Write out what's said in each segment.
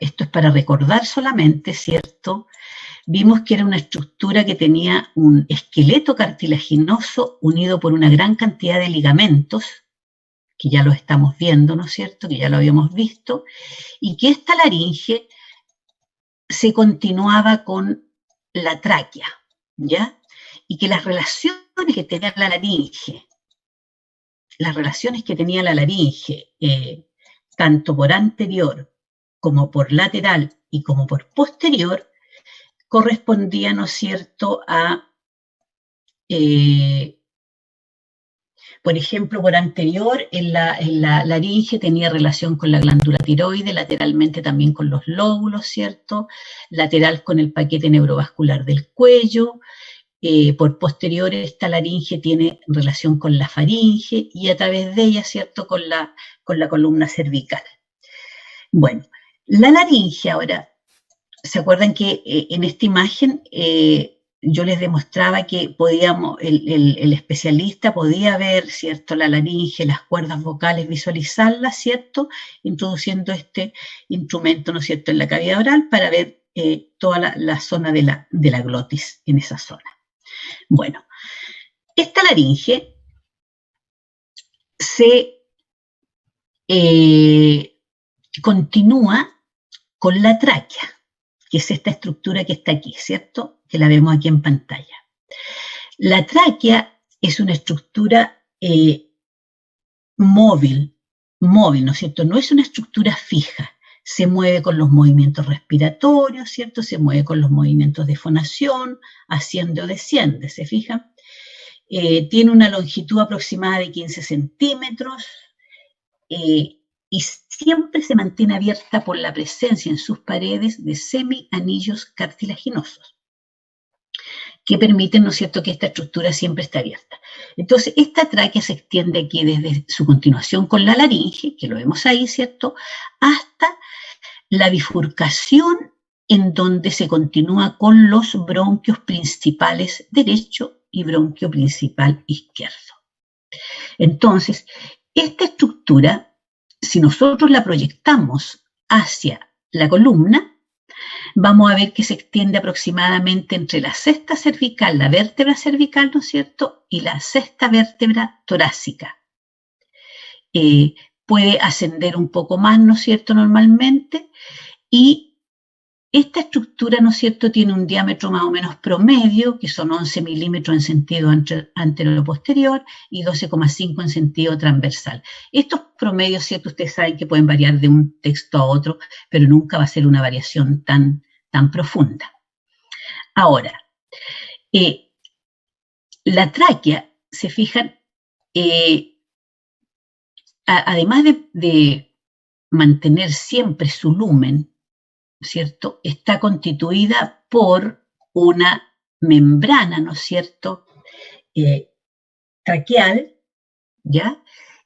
esto es para recordar solamente, ¿cierto? Vimos que era una estructura que tenía un esqueleto cartilaginoso unido por una gran cantidad de ligamentos, que ya lo estamos viendo, ¿no es cierto?, que ya lo habíamos visto, y que esta laringe se continuaba con la tráquea, ¿ya? Y que las relaciones que tenía la laringe, tanto por anterior como por lateral y como por posterior, correspondía, ¿no es cierto?, a, por ejemplo, por anterior, en la laringe tenía relación con la glándula tiroides, lateralmente también con los lóbulos, ¿cierto?, lateral con el paquete neurovascular del cuello, por posterior esta laringe tiene relación con la faringe y a través de ella, ¿cierto?, con la columna cervical. Bueno, la laringe ahora, ¿se acuerdan que en esta imagen yo les demostraba que podíamos, el especialista podía ver, ¿cierto?, la laringe, las cuerdas vocales, visualizarlas, ¿cierto?, introduciendo este instrumento, ¿no es cierto?, en la cavidad oral para ver toda la zona de la glotis en esa zona. Bueno, esta laringe se continúa con la tráquea, que es esta estructura que está aquí, ¿cierto?, que la vemos aquí en pantalla. La tráquea es una estructura móvil, ¿no es cierto?, no es una estructura fija, se mueve con los movimientos respiratorios, ¿cierto?, se mueve con los movimientos de fonación, asciende o desciende, ¿se fijan? Tiene una longitud aproximada de 15 centímetros y siempre se mantiene abierta por la presencia en sus paredes de semianillos cartilaginosos que permiten, ¿no es cierto?, que esta estructura siempre esté abierta. Entonces, esta tráquea se extiende aquí desde su continuación con la laringe, que lo vemos ahí, ¿cierto?, hasta la bifurcación en donde se continúa con los bronquios principales derecho y bronquio principal izquierdo. Entonces, esta estructura, si nosotros la proyectamos hacia la columna, vamos a ver que se extiende aproximadamente entre la cesta cervical, la vértebra cervical, ¿no es cierto?, y la sexta vértebra torácica. Puede ascender un poco más, ¿no es cierto?, normalmente, y esta estructura, ¿no es cierto?, tiene un diámetro más o menos promedio, que son 11 milímetros en sentido anterior-posterior y 12,5 en sentido transversal. Estos promedios, ¿cierto?, ustedes saben que pueden variar de un texto a otro, pero nunca va a ser una variación tan profunda. Ahora, la tráquea, se fijan, además de mantener siempre su lumen, ¿cierto?, está constituida por una membrana, ¿no es cierto?, traqueal, ¿ya?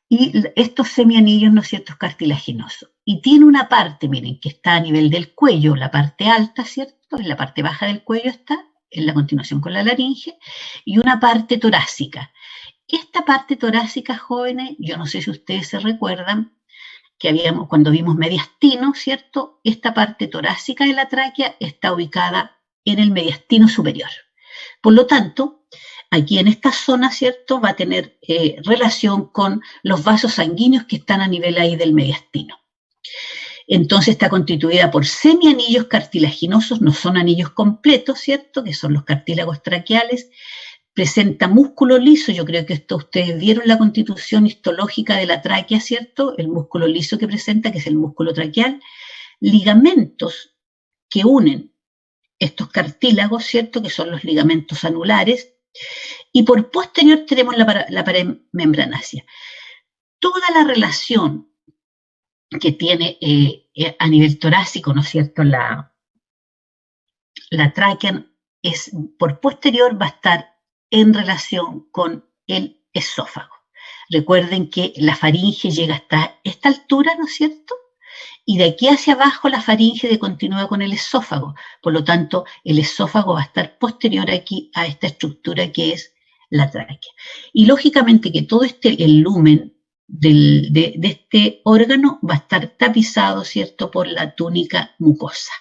Y estos semianillos, ¿no es cierto?, cartilaginosos. Y tiene una parte, miren, que está a nivel del cuello, la parte alta, ¿cierto?, en la parte baja del cuello está, en la continuación con la laringe, y una parte torácica. Esta parte torácica, jóvenes, yo no sé si ustedes se recuerdan, que cuando vimos mediastino, ¿cierto?, esta parte torácica de la tráquea está ubicada en el mediastino superior. Por lo tanto, aquí en esta zona, ¿cierto?, va a tener relación con los vasos sanguíneos que están a nivel ahí del mediastino. Entonces está constituida por semianillos cartilaginosos, no son anillos completos, ¿cierto?, que son los cartílagos traqueales. Presenta músculo liso, yo creo que esto ustedes vieron la constitución histológica de la tráquea, ¿cierto?, el músculo liso que presenta, que es el músculo traqueal, ligamentos que unen estos cartílagos, ¿cierto?, que son los ligamentos anulares, y por posterior tenemos la pared membranácea. Toda la relación que tiene a nivel torácico, ¿no es cierto?, la tráquea por posterior va a estar en relación con el esófago. Recuerden que la faringe llega hasta esta altura, ¿no es cierto?, y de aquí hacia abajo la faringe continúa con el esófago. Por lo tanto, el esófago va a estar posterior aquí a esta estructura que es la tráquea. Y lógicamente que todo el lumen de este órgano va a estar tapizado, ¿cierto?, por la túnica mucosa.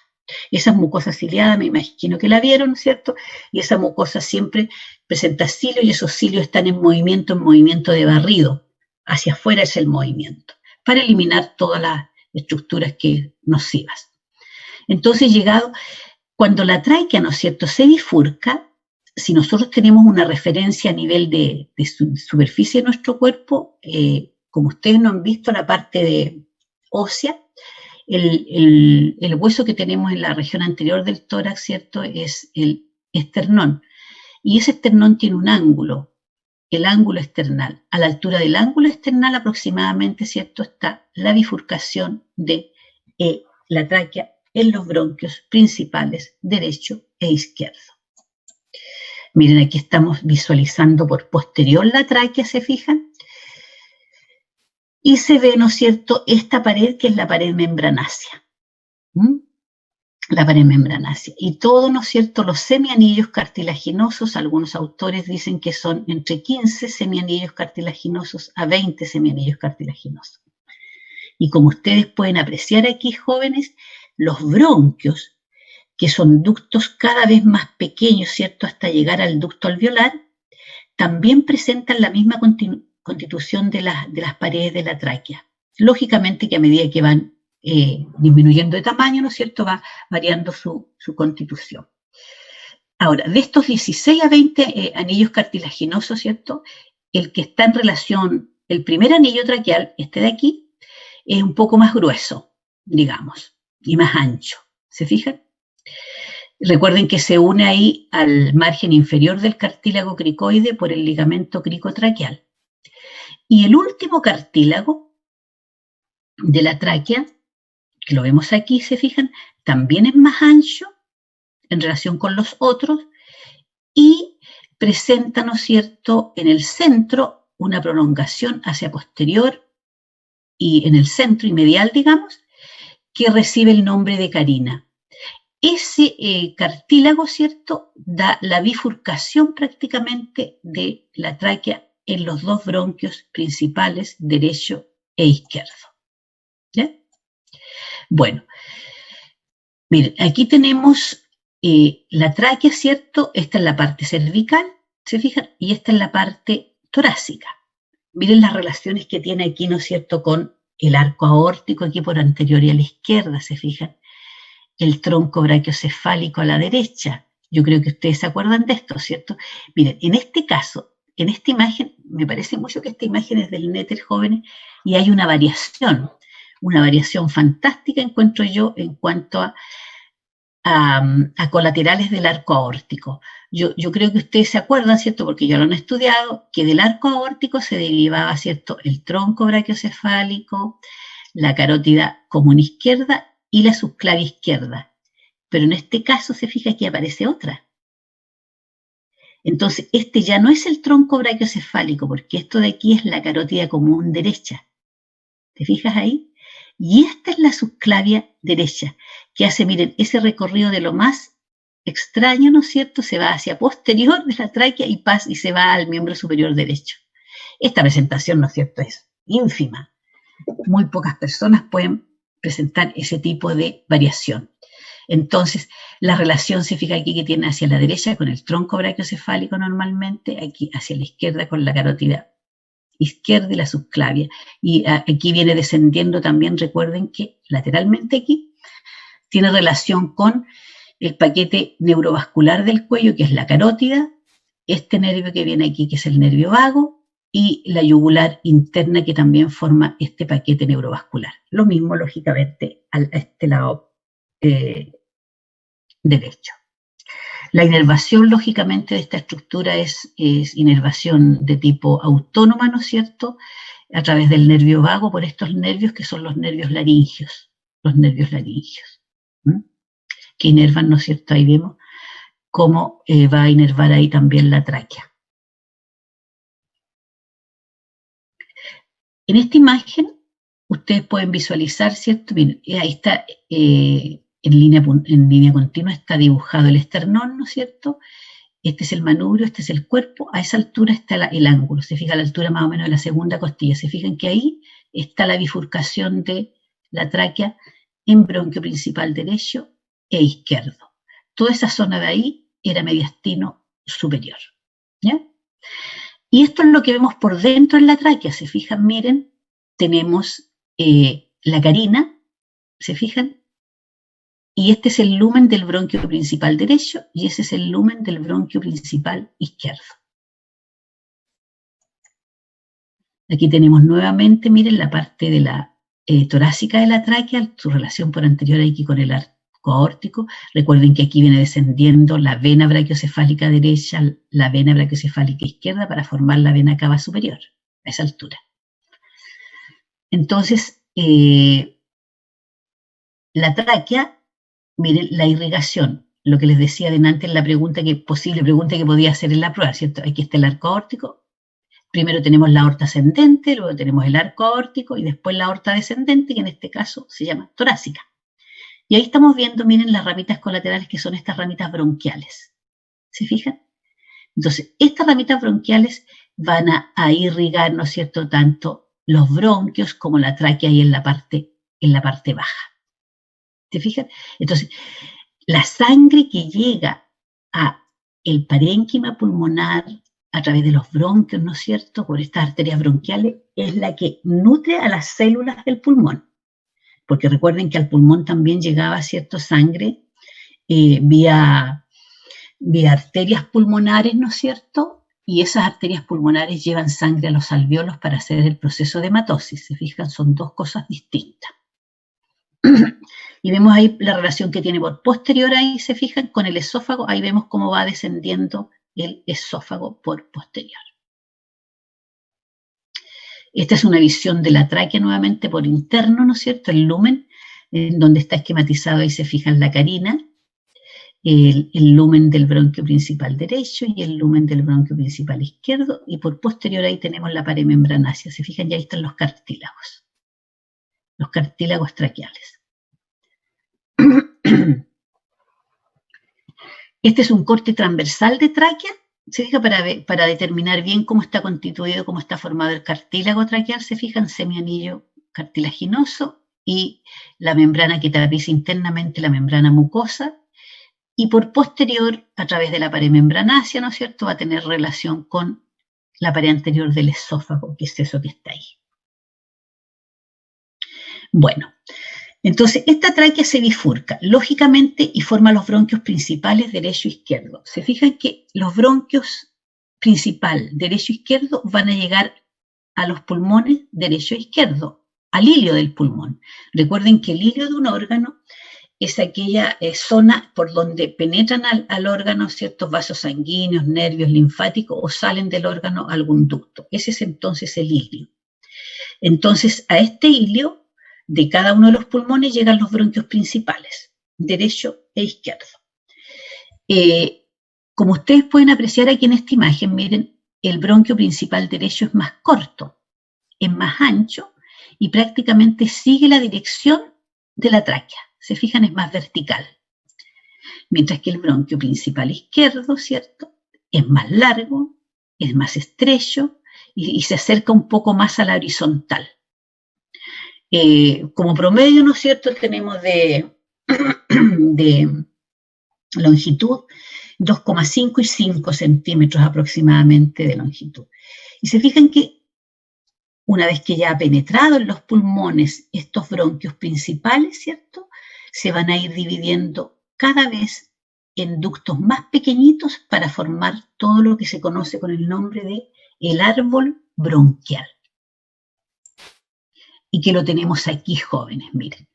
Esa mucosa ciliada, me imagino que la vieron, ¿cierto? Y esa mucosa siempre presenta cilios y esos cilios están en movimiento de barrido. Hacia afuera es el movimiento, para eliminar todas las estructuras que nocivas. Entonces, cuando la tráquea, ¿no es cierto?, se bifurca, si nosotros tenemos una referencia a nivel de superficie de nuestro cuerpo, como ustedes no han visto la parte ósea, el hueso que tenemos en la región anterior del tórax, ¿cierto?, es el esternón. Y ese esternón tiene un ángulo, el ángulo esternal. A la altura del ángulo esternal aproximadamente, ¿cierto?, está la bifurcación de la tráquea en los bronquios principales derecho e izquierdo. Miren, aquí estamos visualizando por posterior la tráquea, ¿se fijan? Y se ve, ¿no es cierto?, esta pared que es la pared membranácea. La pared membranácea. Y todo, ¿no es cierto?, los semianillos cartilaginosos, algunos autores dicen que son entre 15 semianillos cartilaginosos a 20 semianillos cartilaginosos. Y como ustedes pueden apreciar aquí, jóvenes, los bronquios, que son ductos cada vez más pequeños, ¿cierto?, hasta llegar al ducto alveolar, también presentan la misma constitución de las paredes de la tráquea. Lógicamente que a medida que van disminuyendo de tamaño, ¿no es cierto?, va variando su constitución. Ahora, de estos 16 a 20 anillos cartilaginosos, ¿cierto?, el que está en relación, el primer anillo traqueal, este de aquí, es un poco más grueso, digamos, y más ancho. ¿Se fijan? Recuerden que se une ahí al margen inferior del cartílago cricoide por el ligamento cricotraqueal. Y el último cartílago de la tráquea, que lo vemos aquí, ¿se fijan?, también es más ancho en relación con los otros y presenta, ¿no es cierto?, en el centro una prolongación hacia posterior y en el centro y medial, digamos, que recibe el nombre de carina. Ese cartílago, ¿cierto?, da la bifurcación prácticamente de la tráquea en los dos bronquios principales, derecho e izquierdo. ¿Ya? Bueno, miren, aquí tenemos la tráquea, ¿cierto? Esta es la parte cervical, ¿se fijan? Y esta es la parte torácica. Miren las relaciones que tiene aquí, ¿no es cierto?, con el arco aórtico aquí por anterior y a la izquierda, ¿se fijan? El tronco brachiocefálico a la derecha. Yo creo que ustedes se acuerdan de esto, ¿cierto? Miren, en este caso, en esta imagen, me parece mucho que esta imagen es del Netter, jóvenes, y hay una variación fantástica, encuentro yo, en cuanto a colaterales del arco aórtico. Yo creo que ustedes se acuerdan, ¿cierto?, porque ya lo han estudiado, que del arco aórtico se derivaba, ¿cierto?, el tronco brachiocefálico, la carótida común izquierda y la subclavia izquierda. Pero en este caso se fija que aparece otra. Entonces, este ya no es el tronco brachiocefálico, porque esto de aquí es la carótida común derecha. ¿Te fijas ahí? Y esta es la subclavia derecha, que hace, miren, ese recorrido de lo más extraño, ¿no es cierto? Se va hacia posterior de la tráquea y se va al miembro superior derecho. Esta presentación, ¿no es cierto?, es ínfima. Muy pocas personas pueden presentar ese tipo de variación. Entonces, la relación se fija aquí que tiene hacia la derecha con el tronco brachiocefálico normalmente, aquí hacia la izquierda con la carótida izquierda y la subclavia. Y aquí viene descendiendo también, recuerden que lateralmente aquí tiene relación con el paquete neurovascular del cuello, que es la carótida, este nervio que viene aquí, que es el nervio vago, y la yugular interna, que también forma este paquete neurovascular. Lo mismo, lógicamente, a este lado derecho. La inervación, lógicamente, de esta estructura es inervación de tipo autónoma, ¿no es cierto?, a través del nervio vago, por estos nervios que son los nervios laringios, que inervan, ¿no es cierto? Ahí vemos cómo va a inervar ahí también la tráquea. En esta imagen, ustedes pueden visualizar, ¿cierto? Miren, ahí está, en línea continua está dibujado el esternón, ¿no es cierto?, Este es el manubrio, este es el cuerpo, a esa altura está el ángulo, se fija la altura más o menos de la segunda costilla, se fijan que ahí está la bifurcación de la tráquea en bronquio principal derecho e izquierdo. Toda esa zona de ahí era mediastino superior, ¿ya? Y esto es lo que vemos por dentro en la tráquea, se fijan, miren, tenemos la carina, se fijan, y este es el lumen del bronquio principal derecho y ese es el lumen del bronquio principal izquierdo. Aquí tenemos nuevamente, miren, la parte de la torácica de la tráquea, su relación por anterior aquí con el arco aórtico. Recuerden que aquí viene descendiendo la vena brachiocefálica derecha, la vena brachiocefálica izquierda para formar la vena cava superior, a esa altura. Entonces, la tráquea, miren, la irrigación, lo que les decía delante en la posible pregunta que podía hacer en la prueba, ¿cierto? Aquí está el arco aórtico. Primero tenemos la aorta ascendente, luego tenemos el arco aórtico y después la aorta descendente, que en este caso se llama torácica. Y ahí estamos viendo, miren, las ramitas colaterales que son estas ramitas bronquiales. ¿Se fijan? Entonces, estas ramitas bronquiales van a irrigar, ¿no es cierto?, tanto los bronquios como la tráquea ahí en la parte baja. ¿Se fijan? Entonces, la sangre que llega a el parénquima pulmonar a través de los bronquios, ¿no es cierto?, por estas arterias bronquiales, es la que nutre a las células del pulmón. Porque recuerden que al pulmón también llegaba, ¿cierto?, sangre vía arterias pulmonares, ¿no es cierto? Y esas arterias pulmonares llevan sangre a los alvéolos para hacer el proceso de hematosis. ¿Se fijan? Son dos cosas distintas. Y vemos ahí la relación que tiene por posterior ahí, se fijan, con el esófago. Ahí vemos cómo va descendiendo el esófago por posterior. Esta es una visión de la tráquea nuevamente por interno, ¿no es cierto? El lumen, en donde está esquematizado ahí se fijan la carina, el lumen del bronquio principal derecho y el lumen del bronquio principal izquierdo, y por posterior ahí tenemos la pared membranácea. Se fijan, ya ahí están los cartílagos traqueales. Este es un corte transversal de tráquea, se fija, para determinar bien cómo está constituido, cómo está formado el cartílago traqueal. Se fijan, semianillo cartilaginoso y la membrana que tapiza internamente la membrana mucosa. Y por posterior, a través de la pared membranácea, ¿no es cierto?, va a tener relación con la pared anterior del esófago, que es eso que está ahí. Bueno, entonces esta tráquea se bifurca, lógicamente, y forma los bronquios principales derecho e izquierdo. Se fijan que los bronquios principal derecho e izquierdo van a llegar a los pulmones derecho e izquierdo, al hilio del pulmón. Recuerden que el hilio de un órgano es aquella zona por donde penetran al órgano ciertos vasos sanguíneos, nervios, linfáticos, o salen del órgano algún ducto. Ese es entonces el hilio. Entonces, a este hilio de cada uno de los pulmones llegan los bronquios principales, derecho e izquierdo. Como ustedes pueden apreciar aquí en esta imagen, miren, el bronquio principal derecho es más corto, es más ancho y prácticamente sigue la dirección de la tráquea. Se fijan, es más vertical. Mientras que el bronquio principal izquierdo, ¿cierto?, es más largo, es más estrecho y se acerca un poco más a la horizontal. Como promedio, ¿no es cierto?, tenemos de longitud 2,5 y 5 centímetros aproximadamente de longitud. Y se fijan que una vez que ya ha penetrado en los pulmones estos bronquios principales, ¿cierto?, se van a ir dividiendo cada vez en ductos más pequeñitos para formar todo lo que se conoce con el nombre de el árbol bronquial. Y que lo tenemos aquí, jóvenes, miren.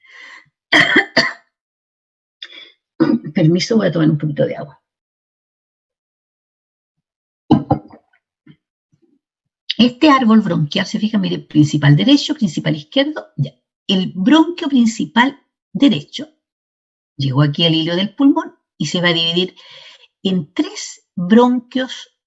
Permiso, voy a tomar un poquito de agua. Este árbol bronquial, se fijan, miren, principal derecho, principal izquierdo, ya. El bronquio principal derecho llegó aquí al hilo del pulmón y se va a dividir en 3 bronquios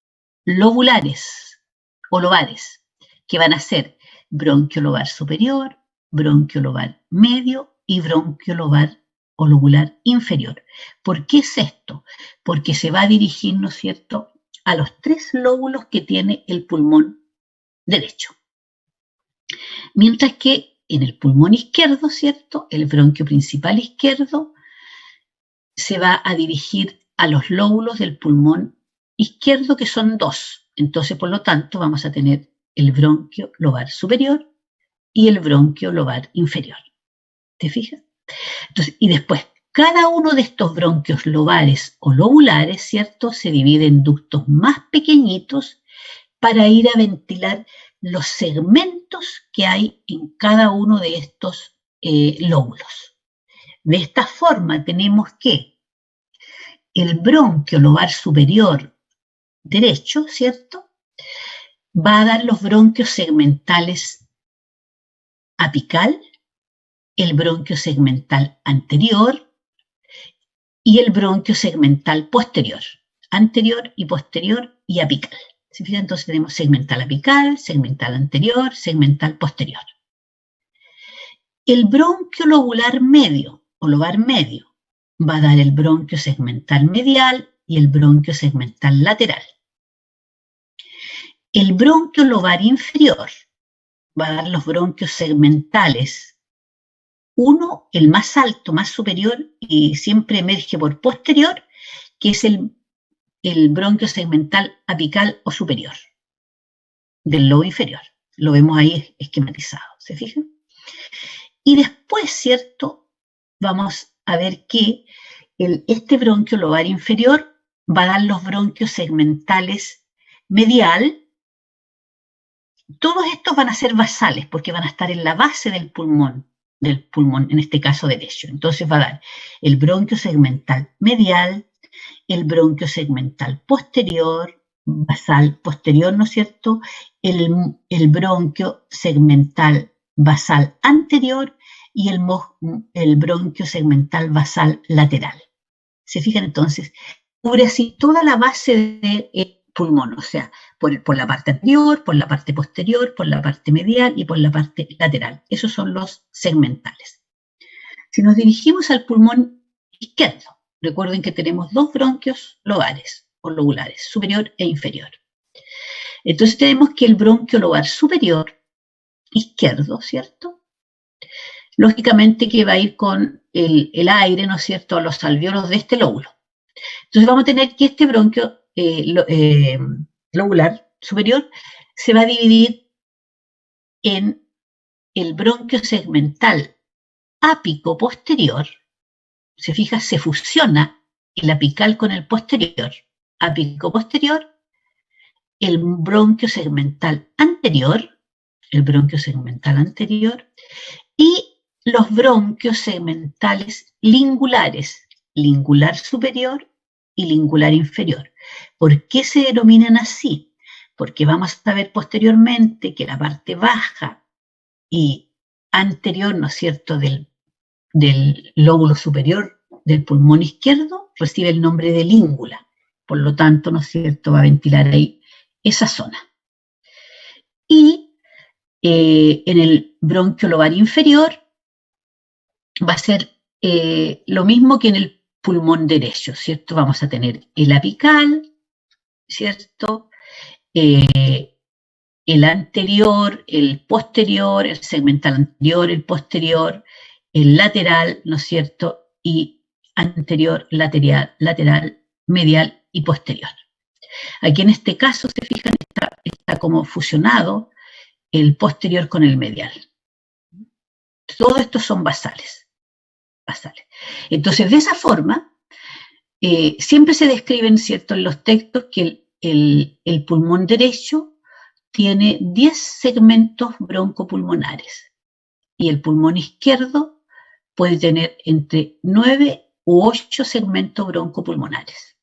lobulares o lobares, que van a ser bronquio lobar superior, bronquio lobar medio y bronquio lobar o lobular inferior. ¿Por qué es esto? Porque se va a dirigir, ¿no es cierto?, a los 3 lóbulos que tiene el pulmón derecho. Mientras que en el pulmón izquierdo, ¿cierto?, el bronquio principal izquierdo se va a dirigir a los lóbulos del pulmón izquierdo, que son 2. Entonces, por lo tanto, vamos a tener el bronquio lobar superior y el bronquio lobar inferior. ¿Te fijas? Entonces, y después, cada uno de estos bronquios lobares o lobulares, ¿cierto?, se divide en ductos más pequeñitos para ir a ventilar los segmentos que hay en cada uno de estos lóbulos. De esta forma tenemos que el bronquio lobar superior derecho, ¿cierto?, va a dar los bronquios segmentales apical, el bronquio segmental anterior y el bronquio segmental posterior, anterior y posterior y apical. ¿Se fijan? Entonces tenemos segmental apical, segmental anterior, segmental posterior. El bronquio lobular medio o lobar medio va a dar el bronquio segmental medial y el bronquio segmental lateral. El bronquio lobar inferior va a dar los bronquios segmentales. Uno, el más alto, más superior y siempre emerge por posterior, que es el bronquio segmental apical o superior del lobo inferior. Lo vemos ahí esquematizado, ¿se fijan? Y después, ¿cierto?, vamos a ver que este bronquio lobar inferior va a dar los bronquios segmentales medial. Todos estos van a ser basales porque van a estar en la base del pulmón, en este caso derecho. Entonces va a dar el bronquio segmental medial, el bronquio segmental posterior, basal posterior, ¿no es cierto?, el bronquio segmental basal anterior y el bronquio segmental basal lateral. ¿Se fijan? Entonces, cubre así toda la base del pulmón, o sea, por la parte anterior, por la parte posterior, por la parte medial y por la parte lateral. Esos son los segmentales. Si nos dirigimos al pulmón izquierdo, recuerden que tenemos 2 bronquios lobares o lobulares, superior e inferior. Entonces tenemos que el bronquio lobar superior izquierdo, ¿cierto?, lógicamente que va a ir con el aire, ¿no es cierto?, a los alvéolos de este lóbulo. Entonces vamos a tener que este bronquio lobular superior se va a dividir en el bronquio segmental ápico posterior. Se fija, se fusiona el apical con el posterior. Ápico posterior, el bronquio segmental anterior, y los bronquios segmentales lingulares, lingular superior y lingular inferior. ¿Por qué se denominan así? Porque vamos a ver posteriormente que la parte baja y anterior, ¿no es cierto?, del lóbulo superior del pulmón izquierdo recibe el nombre de língula. Por lo tanto, ¿no es cierto?, va a ventilar ahí esa zona. Y en el bronquio lobar inferior va a ser lo mismo que en el pulmón derecho, ¿cierto? Vamos a tener el apical, ¿cierto?, el anterior, el posterior, el segmental anterior, el posterior, el lateral, ¿no es cierto?, y anterior, lateral, medial y posterior. Aquí en este caso, se fijan, está como fusionado el posterior con el medial. Todos estos son basales. Entonces, de esa forma, siempre se describen, ¿cierto?, en los textos que el pulmón derecho tiene 10 segmentos broncopulmonares y el pulmón izquierdo puede tener entre 9 u 8 segmentos broncopulmonares,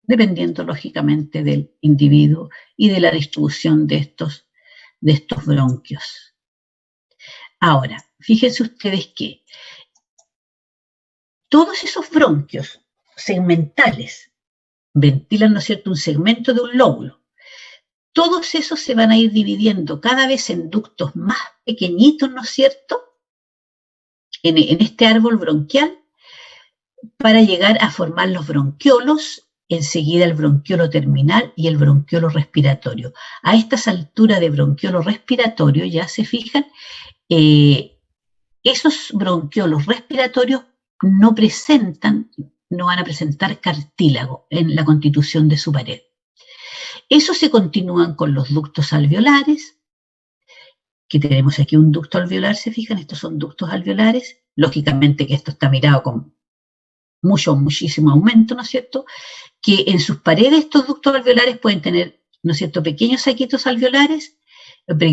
dependiendo lógicamente del individuo y de la distribución de estos bronquios. Ahora, fíjense ustedes que todos esos bronquios segmentales ventilan, ¿no es cierto?, un segmento de un lóbulo. Todos esos se van a ir dividiendo cada vez en ductos más pequeñitos, ¿no es cierto?, en este árbol bronquial, para llegar a formar los bronquiolos, enseguida el bronquiolo terminal y el bronquiolo respiratorio. A estas alturas de bronquiolo respiratorio, ya se fijan, esos bronquiolos respiratorios no van a presentar cartílago en la constitución de su pared. Eso se continúan con los ductos alveolares, que tenemos aquí un ducto alveolar, se fijan, estos son ductos alveolares, lógicamente que esto está mirado con muchísimo aumento, ¿no es cierto?, que en sus paredes estos ductos alveolares pueden tener, ¿no es cierto?, pequeños saquitos alveolares,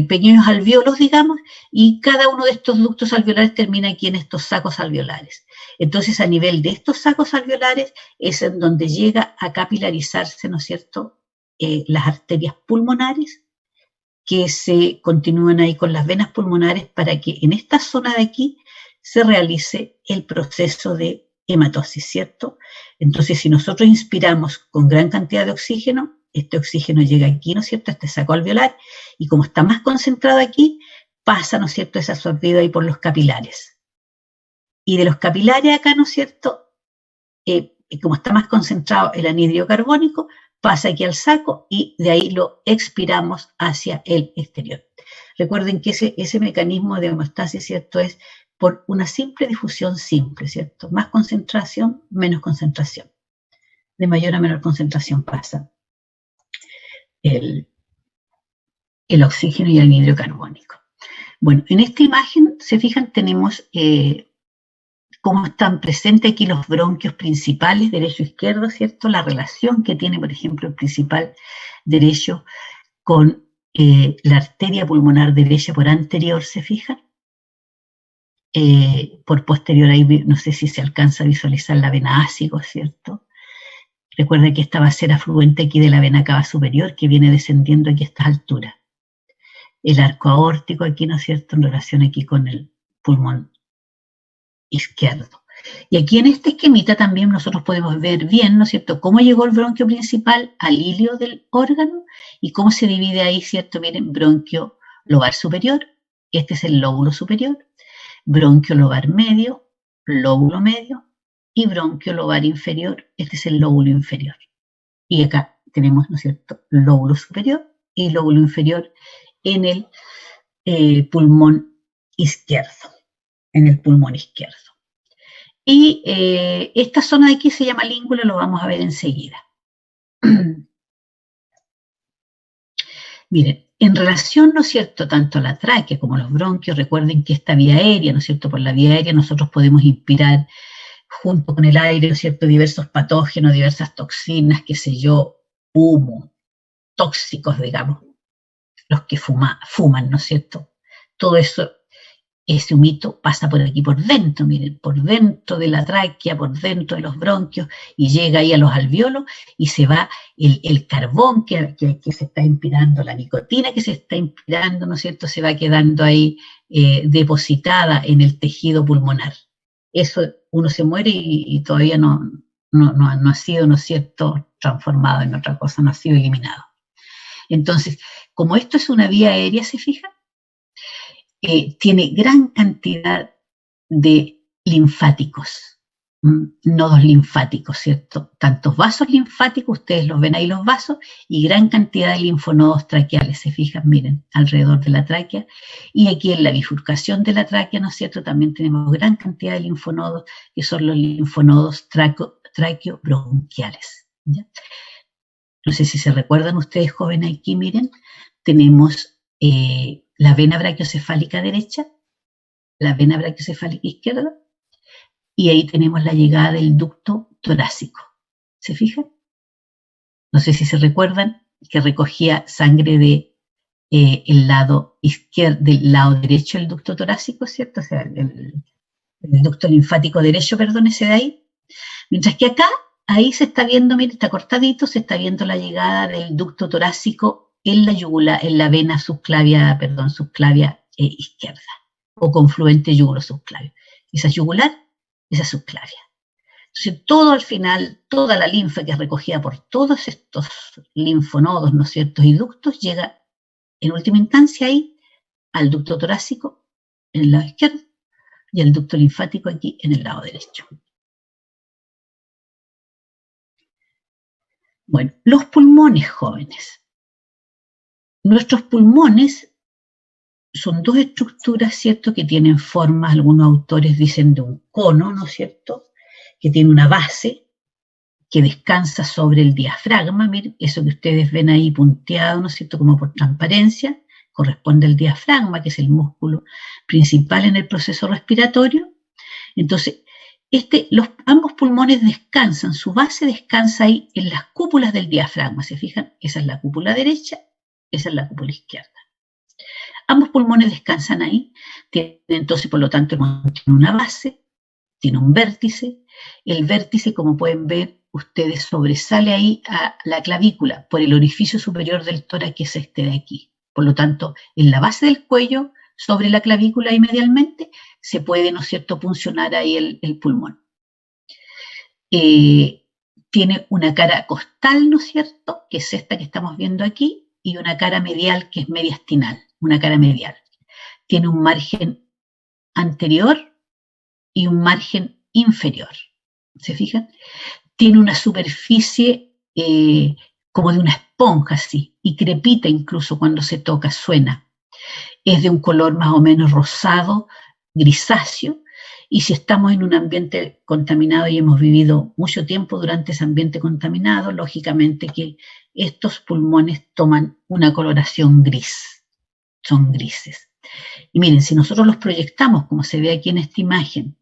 pequeños alvéolos, digamos, y cada uno de estos ductos alveolares termina aquí en estos sacos alveolares. Entonces, a nivel de estos sacos alveolares es en donde llega a capilarizarse, ¿no es cierto?, las arterias pulmonares, que se continúan ahí con las venas pulmonares para que en esta zona de aquí se realice el proceso de hematosis, ¿cierto? Entonces, si nosotros inspiramos con gran cantidad de oxígeno, este oxígeno llega aquí, ¿no es cierto?, a este saco alveolar, y como está más concentrado aquí, pasa, ¿no es cierto?, es absorbido ahí por los capilares. Y de los capilares acá, ¿no es cierto?, como está más concentrado el anhídrido carbónico, pasa aquí al saco y de ahí lo expiramos hacia el exterior. Recuerden que ese mecanismo de homeostasis, ¿cierto?, es por una simple difusión simple, ¿cierto? Más concentración, menos concentración. De mayor a menor concentración pasa el oxígeno y el anhídrido carbónico. Bueno, en esta imagen, se fijan, tenemos cómo están presentes aquí los bronquios principales, derecho e izquierdo, ¿cierto? La relación que tiene, por ejemplo, el principal derecho con la arteria pulmonar derecha por anterior, ¿se fijan? Por posterior, ahí no sé si se alcanza a visualizar la vena ácido, ¿cierto? Recuerda que esta va a ser afluente aquí de la vena cava superior, que viene descendiendo aquí a estas alturas. El arco aórtico aquí, ¿no es cierto?, en relación aquí con el pulmón izquierdo. Y aquí en este esquemita también nosotros podemos ver bien, ¿no es cierto?, cómo llegó el bronquio principal al hilio del órgano y cómo se divide ahí, ¿cierto? Miren, bronquio lobar superior, este es el lóbulo superior, bronquio lobar medio, lóbulo medio, y bronquio lobar inferior, este es el lóbulo inferior. Y acá tenemos, ¿no es cierto?, lóbulo superior y lóbulo inferior en el pulmón izquierdo, en el pulmón izquierdo. Y esta zona de aquí se llama língula, lo vamos a ver enseguida. Miren, en relación, ¿no es cierto?, tanto a la tráquea como a los bronquios, recuerden que esta vía aérea, ¿no es cierto?, por la vía aérea nosotros podemos inspirar junto con el aire, ¿no es cierto?, diversos patógenos, diversas toxinas, qué sé yo, humo, tóxicos, digamos, los que fuman, ¿no es cierto? Todo eso, ese humito pasa por aquí por dentro, miren, por dentro de la tráquea, por dentro de los bronquios, y llega ahí a los alvéolos y se va el carbón que se está inspirando, la nicotina que se está inspirando, ¿no es cierto?, se va quedando ahí depositada en el tejido pulmonar. Eso uno se muere y todavía no ha sido, ¿no es cierto?, transformado en otra cosa, no ha sido eliminado. Entonces, como esto es una vía aérea, ¿se fijan? Tiene gran cantidad de linfáticos, nodos linfáticos, ¿cierto? Tantos vasos linfáticos, ustedes los ven ahí los vasos, y gran cantidad de linfonodos traqueales, se fijan, miren, alrededor de la tráquea. Y aquí en la bifurcación de la tráquea, ¿no es cierto?, también tenemos gran cantidad de linfonodos, que son los linfonodos traqueobronquiales, ¿ya? No sé si se recuerdan ustedes, jóvenes, aquí, miren, tenemos la vena brachiocefálica derecha, la vena brachiocefálica izquierda, y ahí tenemos la llegada del ducto torácico. ¿Se fijan? No sé si se recuerdan que recogía sangre el lado izquierdo, del lado derecho del ducto torácico, ¿cierto? O sea, el ducto linfático derecho, perdón, ese de ahí. Mientras que acá, ahí se está viendo, miren, está cortadito, se está viendo la llegada del ducto torácico en la yugular, en la vena subclavia izquierda, o confluente yugulo-subclavio. Esa es yugular, esa es subclavia. Entonces, todo al final, toda la linfa que es recogida por todos estos linfonodos, ¿no es cierto?, y ductos, llega en última instancia ahí al ducto torácico en el lado izquierdo y al ducto linfático aquí en el lado derecho. Bueno, los pulmones jóvenes. Nuestros pulmones son dos estructuras, ¿cierto?, que tienen formas, algunos autores dicen de un cono, ¿no es cierto?, que tiene una base que descansa sobre el diafragma. Miren, eso que ustedes ven ahí punteado, ¿no es cierto?, como por transparencia, corresponde al diafragma, que es el músculo principal en el proceso respiratorio. Entonces, ambos pulmones descansan, su base descansa ahí en las cúpulas del diafragma, ¿se fijan? Esa es la cúpula derecha, esa es la cúpula izquierda. Ambos pulmones descansan ahí, tienen entonces, por lo tanto, tiene una base, tiene un vértice. El vértice, como pueden ver ustedes, sobresale ahí a la clavícula por el orificio superior del tórax, que es este de aquí. Por lo tanto, en la base del cuello, sobre la clavícula y medialmente, se puede, ¿no es cierto?, puncionar ahí el pulmón. Tiene una cara costal, ¿no es cierto?, que es esta que estamos viendo aquí, y una cara medial, que es mediastinal, una cara medial. Tiene un margen anterior y un margen inferior. ¿Se fijan? Tiene una superficie como de una esponja, así, y crepita incluso cuando se toca, suena. Es de un color más o menos rosado, grisáceo, y si estamos en un ambiente contaminado y hemos vivido mucho tiempo durante ese ambiente contaminado, lógicamente que estos pulmones toman una coloración gris, son grises. Y miren, si nosotros los proyectamos, como se ve aquí en esta imagen,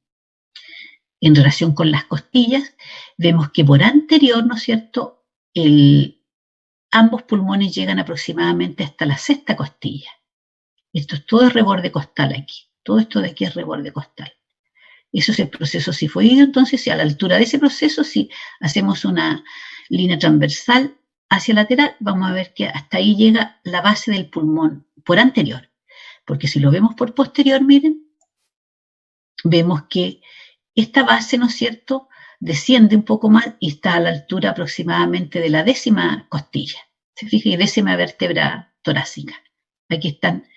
en relación con las costillas, vemos que por anterior, ¿no es cierto?, ambos pulmones llegan aproximadamente hasta la sexta costilla. Esto es todo reborde costal aquí. Todo esto de aquí es reborde costal. Eso es el proceso sifoideo. Entonces, a la altura de ese proceso, si hacemos una línea transversal hacia lateral, vamos a ver que hasta ahí llega la base del pulmón por anterior. Porque si lo vemos por posterior, miren, vemos que esta base, ¿no es cierto?, desciende un poco más y está a la altura aproximadamente de la 10ª costilla. Se fijan, 10ª vértebra torácica. Aquí están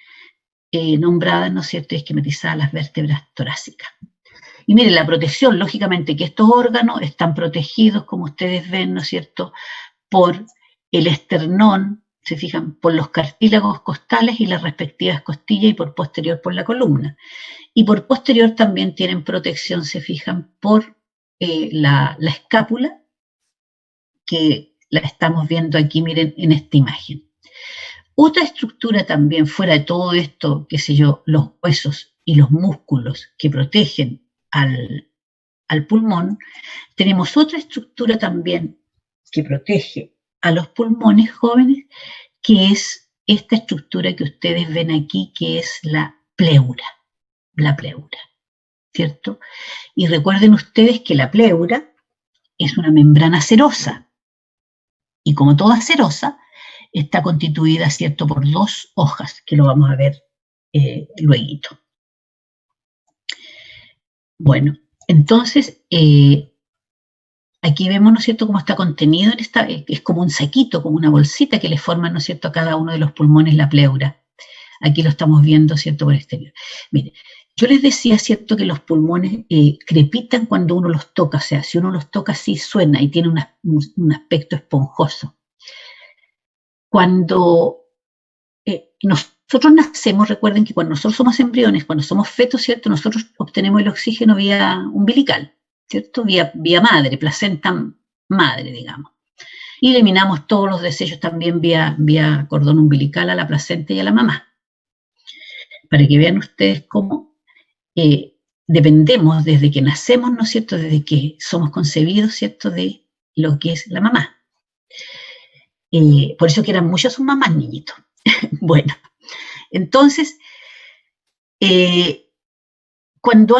nombradas, ¿no es cierto?, y esquematizadas las vértebras torácicas. Y miren, la protección, lógicamente que estos órganos están protegidos, como ustedes ven, ¿no es cierto?, por el esternón, se fijan, por los cartílagos costales y las respectivas costillas, y por posterior por la columna. Y por posterior también tienen protección, se fijan, por la escápula, que la estamos viendo aquí, miren, en esta imagen. Otra estructura también, fuera de todo esto, qué sé yo, los huesos y los músculos que protegen al pulmón, tenemos otra estructura también que protege a los pulmones jóvenes, que es esta estructura que ustedes ven aquí, que es la pleura, ¿cierto? Y recuerden ustedes que la pleura es una membrana serosa, y como toda serosa, está constituida, ¿cierto?, por dos hojas, que lo vamos a ver luego. Bueno, entonces, aquí vemos, ¿no es cierto?, cómo está contenido en esta, es como un saquito, como una bolsita que le forman, ¿no es cierto?, a cada uno de los pulmones la pleura. Aquí lo estamos viendo, ¿cierto?, por exterior. Mire, yo les decía, ¿cierto?, que los pulmones crepitan cuando uno los toca, o sea, si uno los toca así suena y tiene un aspecto esponjoso. Cuando nosotros nacemos, recuerden que cuando nosotros somos embriones, cuando somos fetos, ¿cierto?, nosotros obtenemos el oxígeno vía umbilical, ¿cierto?, vía madre, placenta madre, digamos. Y eliminamos todos los desechos también vía cordón umbilical a la placenta y a la mamá. Para que vean ustedes cómo dependemos desde que nacemos, ¿no es cierto?, desde que somos concebidos, ¿cierto?, de lo que es la mamá. Por eso que eran muchas sus mamás, niñitos. Bueno, entonces, cuando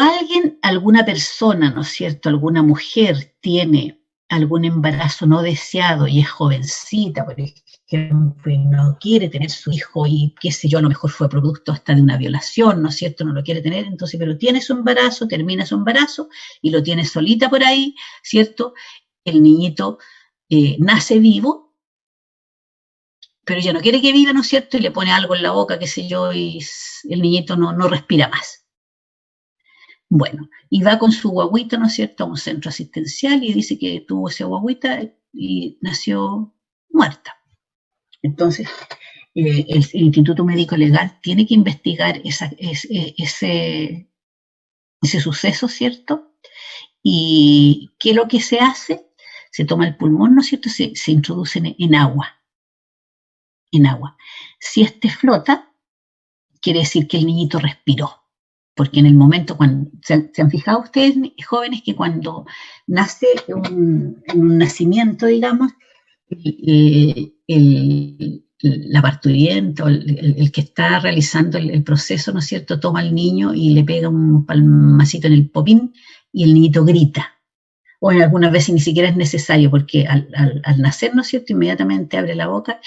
alguna persona, ¿no es cierto?, alguna mujer tiene algún embarazo no deseado y es jovencita, por ejemplo, y no quiere tener su hijo y qué sé yo, a lo mejor fue producto hasta de una violación, ¿no es cierto?, no lo quiere tener, entonces, pero tiene su embarazo, termina su embarazo y lo tiene solita por ahí, ¿cierto? El niñito nace vivo, pero ella no quiere que viva, ¿no es cierto?, y le pone algo en la boca, qué sé yo, y el niñito no respira más. Bueno, y va con su guagüita, ¿no es cierto?, a un centro asistencial y dice que tuvo esa guagüita y nació muerta. Entonces, el Instituto Médico Legal tiene que investigar ese suceso, ¿cierto? ¿Y qué es lo que se hace? Se toma el pulmón, ¿no es cierto? Se introduce en agua. Si este flota, quiere decir que el niñito respiró. Porque en el momento, cuando se han fijado ustedes, jóvenes, que cuando nace un nacimiento, digamos, la parturienta o el que está realizando el proceso, ¿no es cierto?, toma al niño y le pega un palmacito en el popín y el niñito grita. O en algunas veces ni siquiera es necesario, porque al nacer, ¿no es cierto?, inmediatamente abre la boca,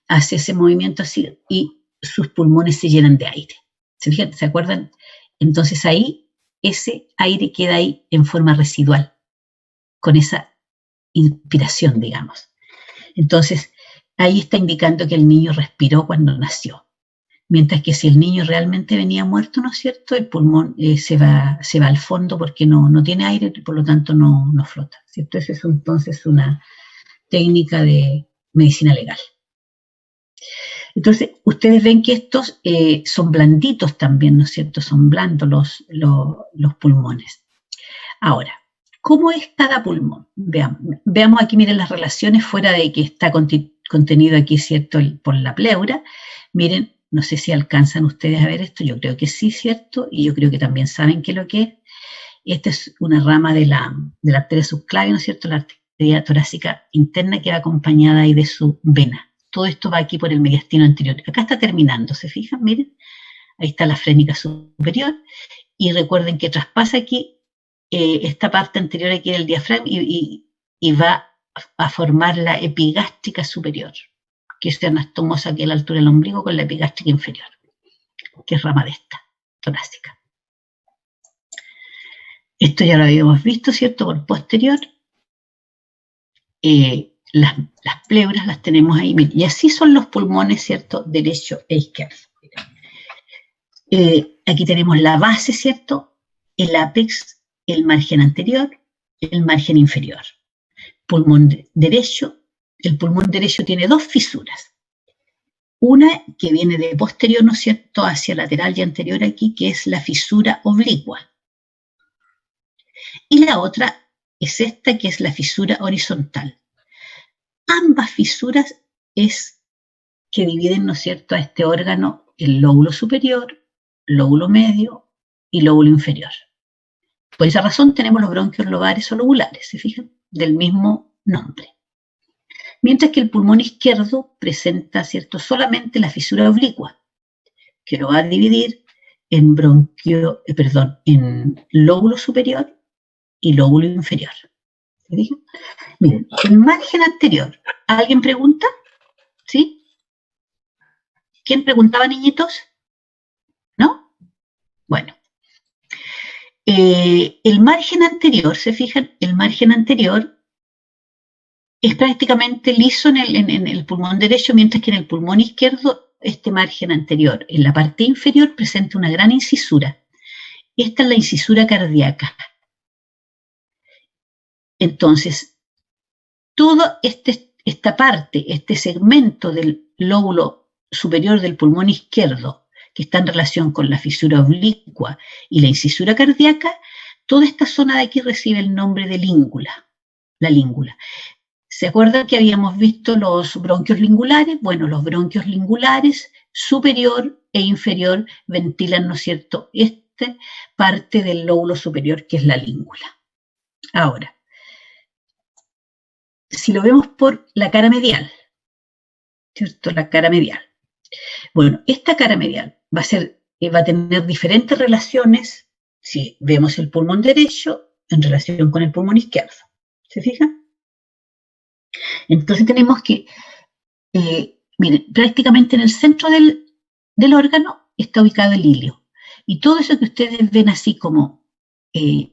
hace ese movimiento así y sus pulmones se llenan de aire. ¿Se fijan? ¿Se acuerdan? Entonces ahí, ese aire queda ahí en forma residual, con esa inspiración, digamos. Entonces, ahí está indicando que el niño respiró cuando nació. Mientras que si el niño realmente venía muerto, ¿no es cierto?, el pulmón se va al fondo porque no tiene aire y por lo tanto no flota, ¿cierto? Esa es entonces una técnica de medicina legal. Entonces, ustedes ven que estos son blanditos también, ¿no es cierto? Son blandos los pulmones. Ahora, ¿cómo es cada pulmón? Veamos aquí, miren las relaciones fuera de que está contenido aquí, ¿cierto?, por la pleura. Miren, no sé si alcanzan ustedes a ver esto, yo creo que sí, ¿cierto? Y yo creo que también saben qué es lo que es. Esta es una rama de la arteria subclavia, ¿no es cierto?, la arteria torácica interna que va acompañada ahí de su vena. Todo esto va aquí por el mediastino anterior. Acá está terminando, ¿se fijan? Miren, ahí está la frénica superior. Y recuerden que traspasa aquí esta parte anterior aquí del diafragma y va a formar la epigástrica superior, que es anastomosa aquí a la altura del ombligo con la epigástrica inferior, que es rama de esta, torácica. Esto ya lo habíamos visto, ¿cierto?, por posterior. Las pleuras las tenemos ahí, y así son los pulmones, ¿cierto?, derecho e izquierdo. Aquí tenemos la base, ¿cierto?, el ápex, el margen anterior, el margen inferior. Pulmón derecho, el pulmón derecho tiene dos fisuras. Una que viene de posterior, ¿no es cierto?, hacia lateral y anterior aquí, que es la fisura oblicua. Y la otra es esta, que es la fisura horizontal. Ambas fisuras es que dividen, ¿no es cierto?, a este órgano, el lóbulo superior, lóbulo medio y lóbulo inferior. Por esa razón tenemos los bronquios lobares o lobulares, ¿se fijan?, del mismo nombre. Mientras que el pulmón izquierdo presenta, ¿cierto?, solamente la fisura oblicua, que lo va a dividir en en lóbulo superior y lóbulo inferior. ¿Se fijan? Miren, el margen anterior, ¿alguien pregunta? ¿Sí? ¿Quién preguntaba, niñitos? ¿No? Bueno. El margen anterior, ¿se fijan? El margen anterior es prácticamente liso en el pulmón derecho, mientras que en el pulmón izquierdo, este margen anterior, en la parte inferior, presenta una gran incisura. Esta es la incisura cardíaca. Entonces, toda esta parte, este segmento del lóbulo superior del pulmón izquierdo, que está en relación con la fisura oblicua y la incisura cardíaca, toda esta zona de aquí recibe el nombre de língula, la língula. ¿Se acuerdan que habíamos visto los bronquios lingulares? Bueno, los bronquios lingulares superior e inferior ventilan, ¿no es cierto?, esta parte del lóbulo superior, que es la língula. Ahora, si lo vemos por la cara medial, ¿cierto?, la cara medial. Bueno, esta cara medial va a tener diferentes relaciones si vemos el pulmón derecho en relación con el pulmón izquierdo. ¿Se fijan? Entonces tenemos que, miren, prácticamente en el centro del órgano está ubicado el hilio. Y todo eso que ustedes ven así como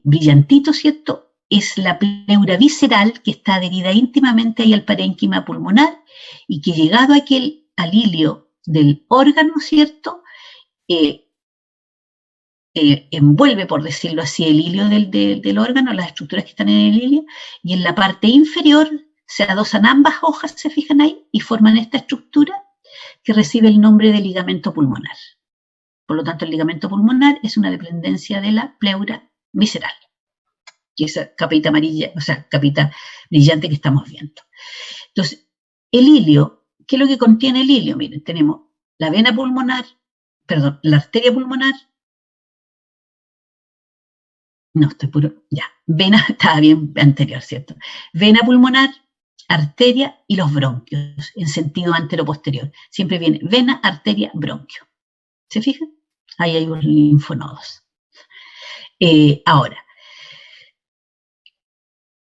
brillantito, ¿cierto?, es la pleura visceral, que está adherida íntimamente ahí al parénquima pulmonar y que, llegado al hilio del órgano, ¿cierto?, envuelve, por decirlo así, el hilio del órgano, las estructuras que están en el hilio, y en la parte inferior se adosan ambas hojas, se fijan ahí, y forman esta estructura que recibe el nombre de ligamento pulmonar. Por lo tanto, el ligamento pulmonar es una dependencia de la pleura visceral, que es esa capita amarilla, o sea, capita brillante que estamos viendo. Entonces, el hilio, ¿qué es lo que contiene el hilio? Miren, tenemos la vena pulmonar, perdón, la arteria pulmonar. No, estoy puro, ya. Vena, estaba bien anterior, ¿cierto? Vena pulmonar, arteria y los bronquios, en sentido antero-posterior. Siempre viene vena, arteria, bronquio. ¿Se fijan? Ahí hay los linfonodos. Ahora,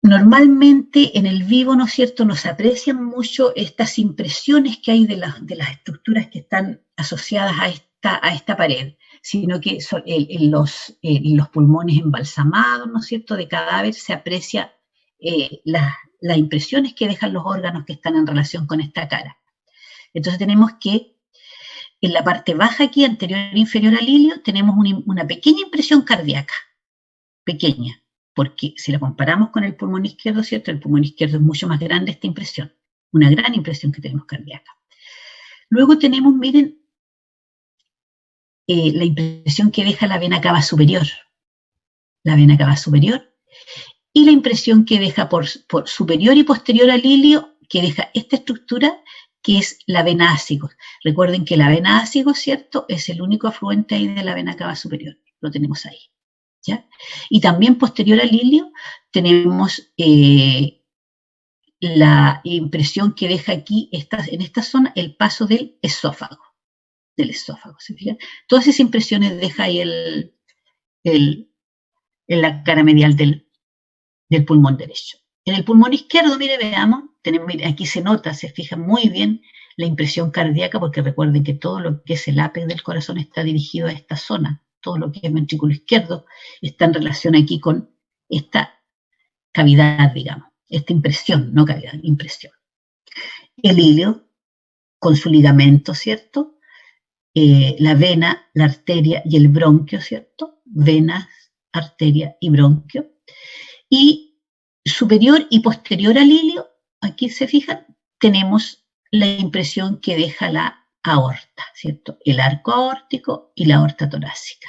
normalmente en el vivo, ¿no es cierto?, nos aprecian mucho estas impresiones que hay de las estructuras que están asociadas a esta pared, sino que en los pulmones embalsamados, ¿no es cierto?, de cadáver se aprecia las impresiones que dejan los órganos que están en relación con esta cara. Entonces tenemos que, en la parte baja aquí, anterior e inferior al hilio, tenemos una pequeña impresión cardíaca, pequeña, porque si la comparamos con el pulmón izquierdo, ¿cierto?, el pulmón izquierdo es mucho más grande esta impresión, una gran impresión que tenemos cardíaca. Luego tenemos, miren, la impresión que deja la vena cava superior, y la impresión que deja por superior y posterior al hilio, que deja esta estructura, que es la vena ácigo. Recuerden que la vena ácigo, ¿cierto?, es el único afluente ahí de la vena cava superior, lo tenemos ahí, ¿ya? Y también posterior al hilio tenemos la impresión que deja aquí, en esta zona, el paso del esófago, ¿se fijan? Todas esas impresiones deja ahí en la cara medial del pulmón derecho. En el pulmón izquierdo, mire, veamos, mire, aquí se nota, se fija muy bien la impresión cardíaca, porque recuerden que todo lo que es el ápex del corazón está dirigido a esta zona, todo lo que es ventrículo izquierdo está en relación aquí con esta cavidad, digamos, esta impresión, no cavidad, impresión. El hilio, con su ligamento, ¿cierto?, la vena, la arteria y el bronquio, ¿cierto? Venas, arteria y bronquio. Y superior y posterior al hilio, aquí se fijan, tenemos la impresión que deja la aorta, ¿cierto? El arco aórtico y la aorta torácica,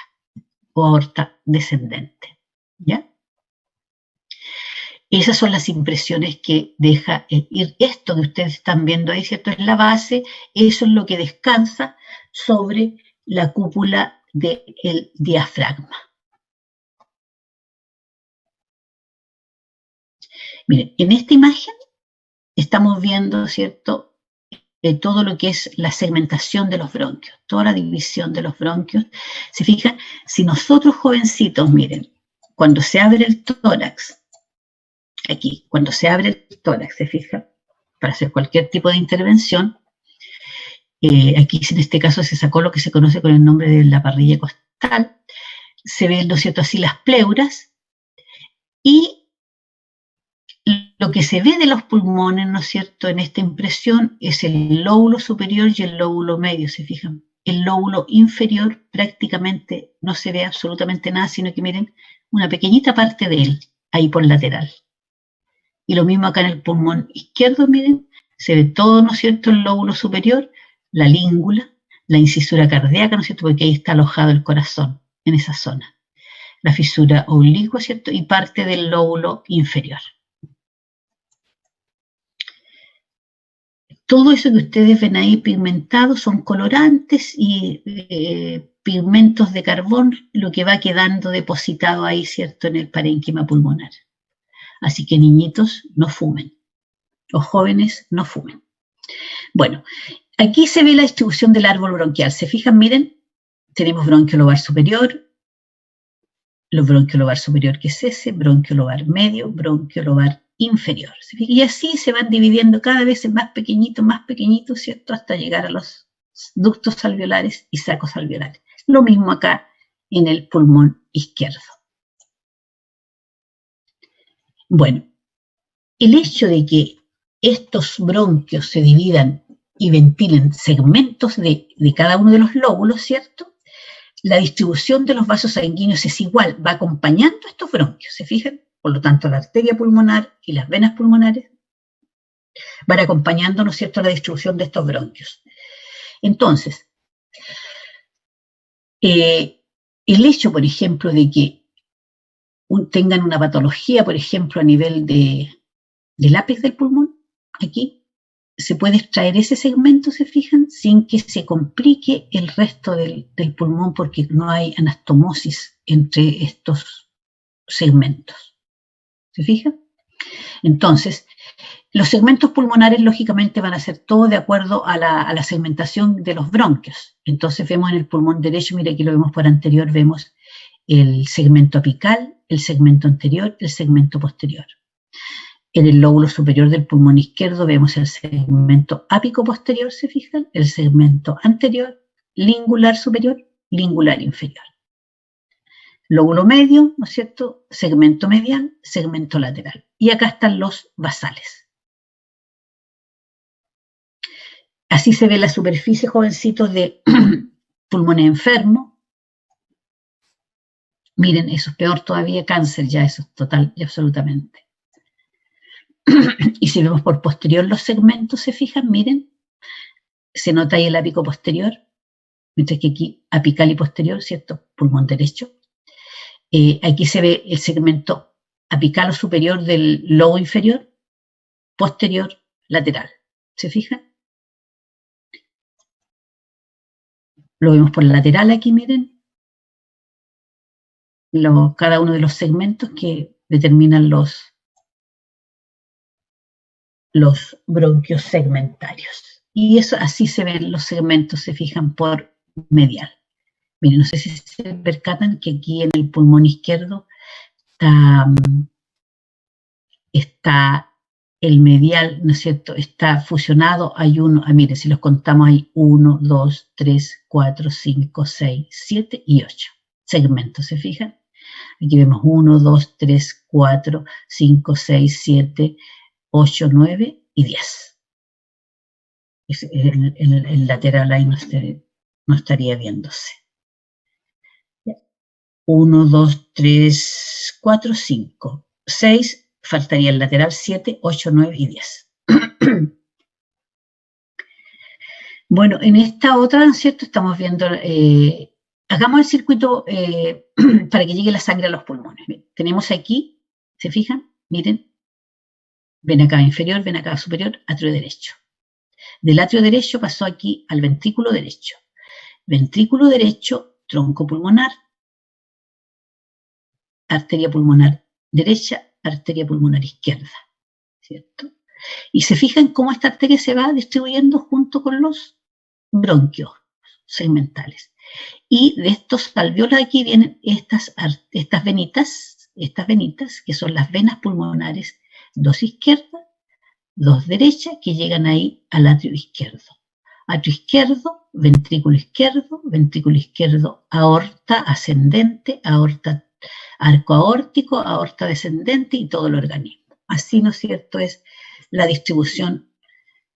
o aorta descendente, ¿ya? Esas son las impresiones que deja esto que ustedes están viendo ahí, ¿cierto? Es la base, eso es lo que descansa sobre la cúpula del diafragma. Miren, en esta imagen estamos viendo, ¿cierto?, todo lo que es la segmentación de los bronquios, toda la división de los bronquios. Se fijan, si nosotros jovencitos, miren, cuando se abre el tórax, aquí, cuando se abre el tórax, se fijan, para hacer cualquier tipo de intervención, aquí en este caso se sacó lo que se conoce con el nombre de la parrilla costal, se ven, ¿no es cierto?, así las pleuras, y lo que se ve de los pulmones, ¿no es cierto?, en esta impresión es el lóbulo superior y el lóbulo medio, ¿se fijan? El lóbulo inferior prácticamente no se ve absolutamente nada, sino que miren, una pequeñita parte de él, ahí por lateral. Y lo mismo acá en el pulmón izquierdo, miren, se ve todo, ¿no es cierto?, el lóbulo superior, la língula, la incisura cardíaca, ¿no es cierto?, porque ahí está alojado el corazón, en esa zona. La fisura oblicua, ¿cierto?, y parte del lóbulo inferior. Todo eso que ustedes ven ahí pigmentado son colorantes y pigmentos de carbón, lo que va quedando depositado ahí, ¿cierto?, en el parénquima pulmonar. Así que niñitos, no fumen. Los jóvenes, no fumen. Bueno, aquí se ve la distribución del árbol bronquial. ¿Se fijan? Miren, tenemos bronquio lobar superior, los bronquio lobar superior, que es ese, bronquio lobar medio, bronquio lobar inferior. Y así se van dividiendo cada vez en más pequeñitos, ¿cierto?, hasta llegar a los ductos alveolares y sacos alveolares. Lo mismo acá en el pulmón izquierdo. Bueno, el hecho de que estos bronquios se dividan y ventilen segmentos de cada uno de los lóbulos, ¿cierto?, la distribución de los vasos sanguíneos es igual, va acompañando estos bronquios, ¿se fijan? Por lo tanto, la arteria pulmonar y las venas pulmonares van acompañando, ¿no es cierto?, la distribución de estos bronquios. Entonces, el hecho, por ejemplo, de que tengan una patología, por ejemplo, a nivel del ápex del pulmón, aquí, se puede extraer ese segmento, ¿se fijan?, sin que se complique el resto del pulmón, porque no hay anastomosis entre estos segmentos. ¿Se fijan? Entonces, los segmentos pulmonares, lógicamente, van a ser todos de acuerdo a la segmentación de los bronquios. Entonces, vemos en el pulmón derecho, mire, aquí lo vemos por anterior, vemos el segmento apical, el segmento anterior, el segmento posterior. En el lóbulo superior del pulmón izquierdo vemos el segmento ápico posterior, ¿se fijan? El segmento anterior, lingular superior, lingular inferior. Lóbulo medio, ¿no es cierto? Segmento medial, segmento lateral. Y acá están los basales. Así se ve la superficie, jovencitos, de pulmones enfermos. Miren, eso es peor todavía, cáncer, ya eso es total y absolutamente. Y si vemos por posterior los segmentos, se fijan, miren, se nota ahí el ápico posterior, mientras que aquí apical y posterior, ¿cierto? Pulmón derecho. Aquí se ve el segmento apical o superior del lobo inferior, posterior, lateral. ¿Se fijan? Lo vemos por lateral aquí, miren. Cada uno de los segmentos que determinan los bronquios segmentarios. Y eso, así se ven los segmentos, se fijan, por medial. Miren, no sé si se percatan que aquí en el pulmón izquierdo está el medial, ¿no es cierto?, está fusionado, hay uno, miren, si los contamos hay 1, 2, 3, 4, 5, 6, 7 y 8 segmentos, ¿se fijan? Aquí vemos 1, 2, 3, 4, 5, 6, 7, 8, 9 y 10. El lateral ahí no estaría viéndose. 1, 2, 3, 4, 5, 6, faltaría el lateral 7, 8, 9 y 10. Bueno, en esta otra, ¿cierto? Estamos viendo, hagamos el circuito para que llegue la sangre a los pulmones. Bien, tenemos aquí, ¿se fijan? Miren, vena cava inferior, vena cava superior, atrio derecho. Del atrio derecho pasó aquí al ventrículo derecho. Ventrículo derecho, tronco pulmonar, arteria pulmonar derecha, arteria pulmonar izquierda, ¿cierto? Y se fijan cómo esta arteria se va distribuyendo junto con los bronquios segmentales. Y de estos alveolos de aquí vienen estas venitas, que son las venas pulmonares, dos izquierdas, dos derechas, que llegan ahí al atrio izquierdo. Atrio izquierdo, ventrículo izquierdo, aorta ascendente, aorta, arco aórtico, aorta descendente y todo el organismo. Así, ¿no es cierto?, es la distribución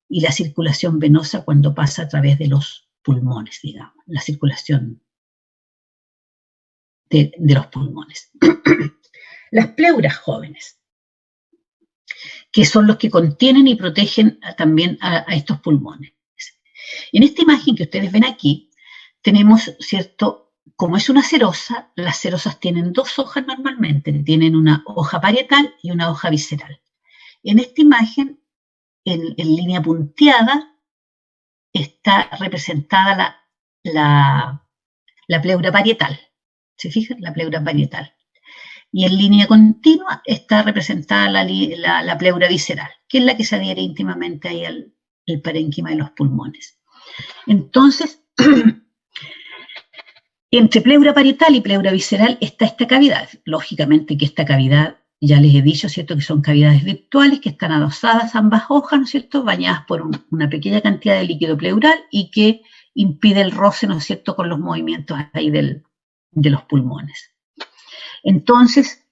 y la circulación venosa cuando pasa a través de los pulmones, digamos, la circulación de los pulmones. Las pleuras jóvenes, que son los que contienen y protegen también a estos pulmones. En esta imagen que ustedes ven aquí, tenemos, ¿cierto?, como es una serosa, las serosas tienen dos hojas normalmente, tienen una hoja parietal y una hoja visceral. En esta imagen, en línea punteada, está representada la pleura parietal. ¿Se fijan? La pleura parietal. Y en línea continua está representada la pleura visceral, que es la que se adhiere íntimamente ahí al parénquima de los pulmones. Entonces, entre pleura parietal y pleura visceral está esta cavidad. Lógicamente que esta cavidad, ya les he dicho, ¿cierto?, que son cavidades virtuales que están adosadas ambas hojas, ¿no es cierto?, bañadas por una pequeña cantidad de líquido pleural y que impide el roce, ¿no es cierto?, con los movimientos ahí de los pulmones. Entonces,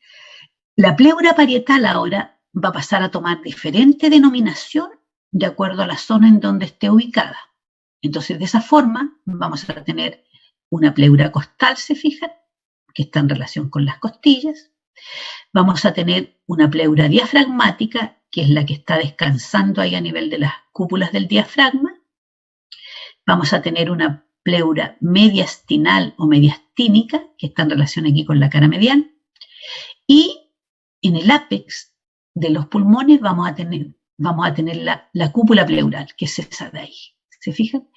la pleura parietal ahora va a pasar a tomar diferente denominación de acuerdo a la zona en donde esté ubicada. Entonces, de esa forma, vamos a tener una pleura costal, ¿se fijan?, que está en relación con las costillas. Vamos a tener una pleura diafragmática, que es la que está descansando ahí a nivel de las cúpulas del diafragma. Vamos a tener una pleura mediastinal o mediastínica, que está en relación aquí con la cara medial. Y en el ápex de los pulmones vamos a tener la cúpula pleural, que es esa de ahí. ¿Se fijan?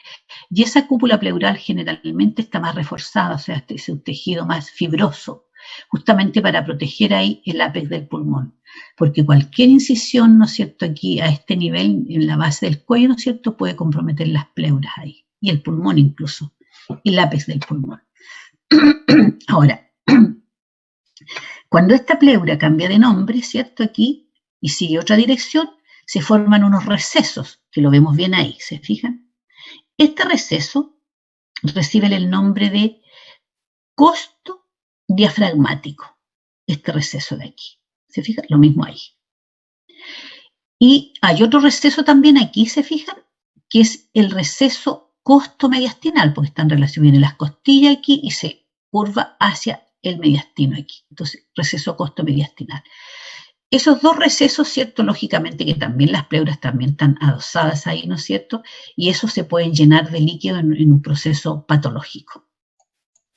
Y esa cúpula pleural generalmente está más reforzada, o sea, es un tejido más fibroso, justamente para proteger ahí el ápex del pulmón. Porque cualquier incisión, ¿no es cierto?, aquí a este nivel, en la base del cuello, ¿no es cierto?, puede comprometer las pleuras ahí, y el pulmón incluso, el ápex del pulmón. Ahora, cuando esta pleura cambia de nombre, ¿cierto?, aquí, y sigue otra dirección, se forman unos recesos, que lo vemos bien ahí, ¿se fijan? Este receso recibe el nombre de costo diafragmático, este receso de aquí. ¿Se fijan? Lo mismo ahí. Y hay otro receso también aquí, ¿se fijan? Que es el receso costo-mediastinal, porque está en relación, viene las costillas aquí y se curva hacia el mediastino aquí. Entonces, receso costo-mediastinal. Esos dos recesos, ¿cierto? Lógicamente que también las pleuras también están adosadas ahí, ¿no es cierto? Y eso se pueden llenar de líquido en un proceso patológico,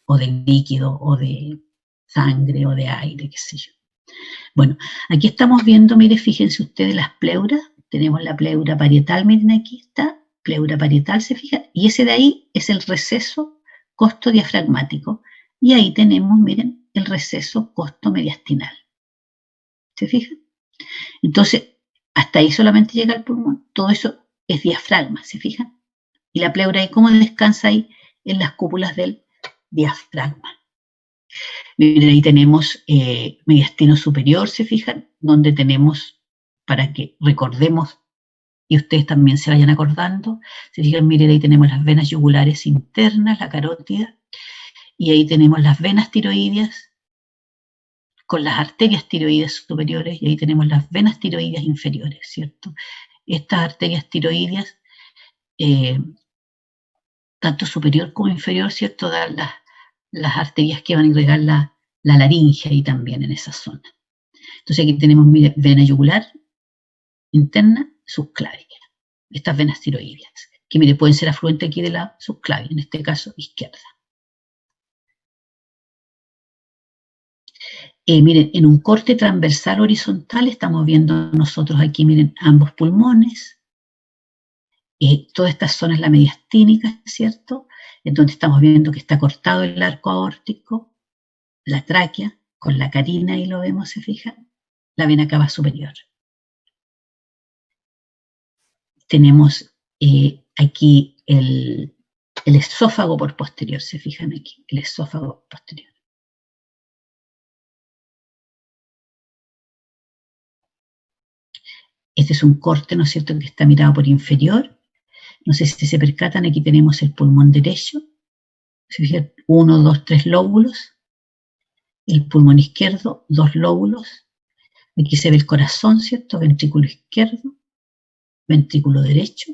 o de líquido, o de sangre, o de aire, qué sé yo. Bueno, aquí estamos viendo, mire, fíjense ustedes las pleuras. Tenemos la pleura parietal, miren aquí está, pleura parietal, ¿se fijan? Y ese de ahí es el receso costo diafragmático. Y ahí tenemos, miren, el receso costo mediastinal. ¿Se fijan? Entonces, hasta ahí solamente llega el pulmón. Todo eso es diafragma, ¿se fijan? Y la pleura, ¿cómo descansa ahí? En las cúpulas del diafragma. Miren, ahí tenemos mediastino superior, ¿se fijan? Donde tenemos, para que recordemos y ustedes también se vayan acordando, se fijan, miren, ahí tenemos las venas yugulares internas, la carótida, y ahí tenemos las venas tiroideas con las arterias tiroideas superiores, y ahí tenemos las venas tiroideas inferiores, ¿cierto? Estas arterias tiroideas, tanto superior como inferior, ¿cierto?, dan las arterias que van a irrigar la laringe ahí también en esa zona. Entonces aquí tenemos vena yugular interna, subclavia. Estas venas tiroideas, que mire, pueden ser afluentes aquí de la subclavia, en este caso izquierda. Miren, en un corte transversal horizontal estamos viendo nosotros aquí, miren, ambos pulmones. Toda esta zona es la mediastínica, ¿cierto? En donde estamos viendo que está cortado el arco aórtico, la tráquea, con la carina, ahí lo vemos, ¿se fijan? La vena cava superior. Tenemos aquí el esófago por posterior, ¿se fijan aquí? El esófago posterior. Este es un corte, ¿no es cierto?, que está mirado por inferior. No sé si se percatan, aquí tenemos el pulmón derecho. Se fijan, 1, 2, 3 lóbulos. El pulmón izquierdo, 2 lóbulos. Aquí se ve el corazón, ¿cierto? Ventrículo izquierdo, ventrículo derecho.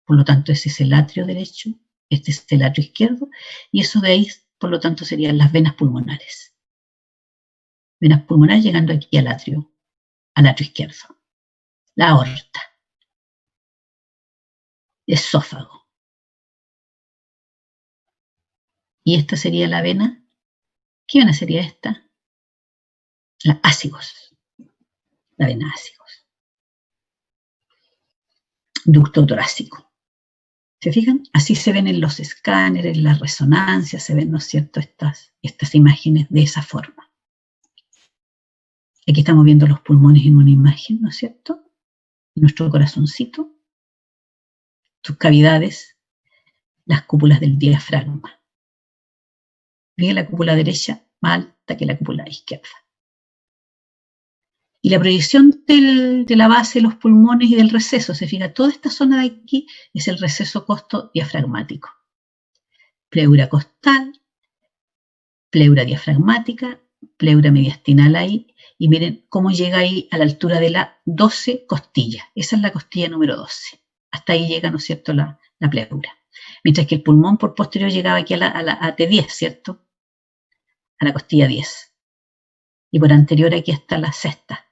Por lo tanto, ese es el atrio derecho, este es el atrio izquierdo. Y eso de ahí, por lo tanto, serían las venas pulmonares. Venas pulmonares llegando aquí al atrio izquierdo. La aorta. Esófago. Y esta sería la vena. ¿Qué vena sería esta? La ácigos. La vena ácigos. Ducto torácico. ¿Se fijan? Así se ven en los escáneres, en las resonancias, se ven, ¿no es cierto?, estas imágenes de esa forma. Aquí estamos viendo los pulmones en una imagen, ¿no es cierto? Nuestro corazoncito, sus cavidades, las cúpulas del diafragma. Miren la cúpula derecha más alta que la cúpula izquierda. Y la proyección de la base de los pulmones y del receso, se fija, toda esta zona de aquí es el receso costo diafragmático. Pleura costal, pleura diafragmática, pleura mediastinal ahí, y miren cómo llega ahí a la altura de la 12 costillas. Esa es la costilla número 12. Hasta ahí llega, ¿no es cierto?, la pleura. Mientras que el pulmón por posterior llegaba aquí a la T10, ¿cierto? A la costilla 10. Y por anterior aquí hasta la sexta.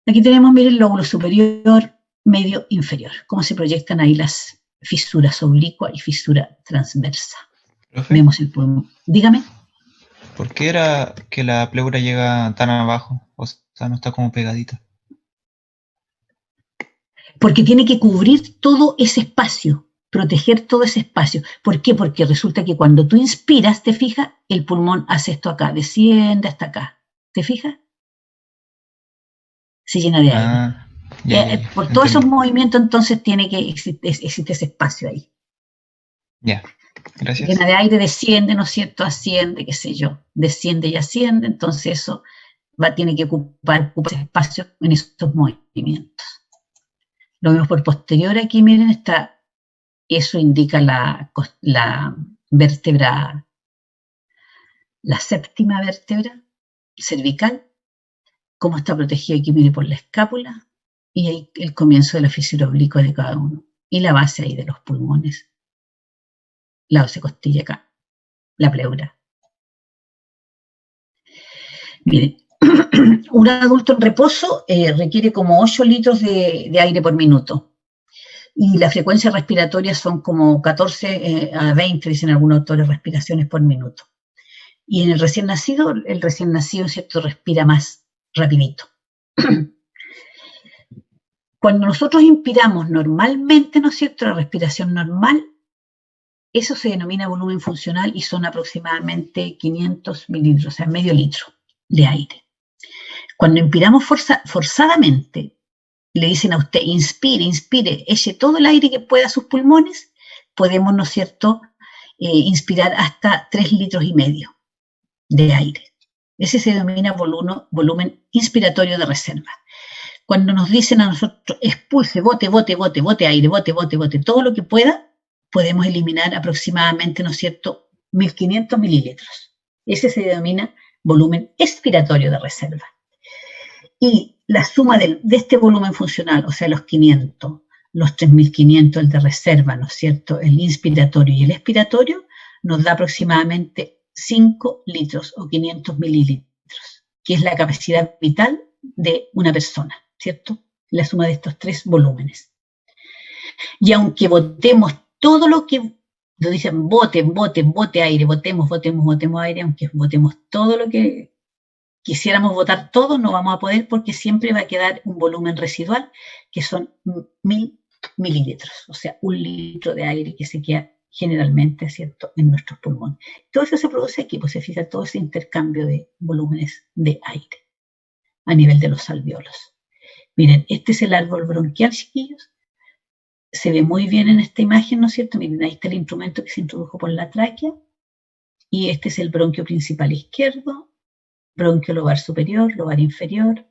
Aquí tenemos, miren, el lóbulo superior, medio, inferior. Cómo se proyectan ahí las fisuras oblicua y fisura transversa. ¿Profe? Vemos el pulmón. Dígame. ¿Por qué era que la pleura llega tan abajo? O sea, no está como pegadita. Porque tiene que cubrir todo ese espacio, proteger todo ese espacio. ¿Por qué? Porque resulta que cuando tú inspiras, ¿te fijas? El pulmón hace esto acá, desciende hasta acá. ¿Te fijas? Se llena de aire. Ya. Por todos esos Entendí. movimientos, entonces tiene que existe ese espacio ahí. Ya, gracias. Llena de aire, desciende, ¿no es cierto? Asciende, qué sé yo. Desciende y asciende, entonces eso tiene que ocupar ese espacio en esos movimientos. Lo vemos por posterior aquí, miren, eso indica la vértebra, la séptima vértebra cervical, cómo está protegido aquí, miren, por la escápula, y ahí el comienzo de la fisura oblicua de cada uno, y la base ahí de los pulmones, la costilla acá, la pleura. Miren, un adulto en reposo requiere como 8 litros de aire por minuto. Y la frecuencia respiratoria son como 14 a 20, dicen algunos autores, respiraciones por minuto. Y en el recién nacido, ¿cierto?, respira más rapidito. Cuando nosotros inspiramos normalmente, ¿no es cierto?, la respiración normal, eso se denomina volumen funcional y son aproximadamente 500 mililitros, o sea, medio litro de aire. Cuando inspiramos forzadamente, le dicen a usted, inspire, eche todo el aire que pueda a sus pulmones, podemos, ¿no es cierto?, inspirar hasta 3,5 litros de aire. Ese se denomina volumen inspiratorio de reserva. Cuando nos dicen a nosotros, expulse, bote aire, bote, todo lo que pueda, podemos eliminar aproximadamente, ¿no es cierto?, 1.500 mililitros. Ese se denomina volumen expiratorio de reserva. Y la suma de este volumen funcional, o sea, los 500, los 3.500, el de reserva, ¿no es cierto?, el inspiratorio y el expiratorio, nos da aproximadamente 5 litros o 500 mililitros, que es la capacidad vital de una persona, ¿cierto? La suma de estos 3 volúmenes. Y aunque botemos todo lo que, nos dicen, bote aire, botemos aire, aunque botemos todo lo que quisiéramos botar todo, no vamos a poder porque siempre va a quedar un volumen residual que son 1.000 mililitros, o sea, 1 litro de aire que se queda generalmente, ¿cierto?, en nuestros pulmones. Todo eso se produce aquí, pues se fija todo ese intercambio de volúmenes de aire a nivel de los alvéolos. Miren, este es el árbol bronquial, chiquillos. Se ve muy bien en esta imagen, ¿no es cierto? Miren, ahí está el instrumento que se introdujo por la tráquea. Y este es el bronquio principal izquierdo, bronquio lobar superior, lobar inferior,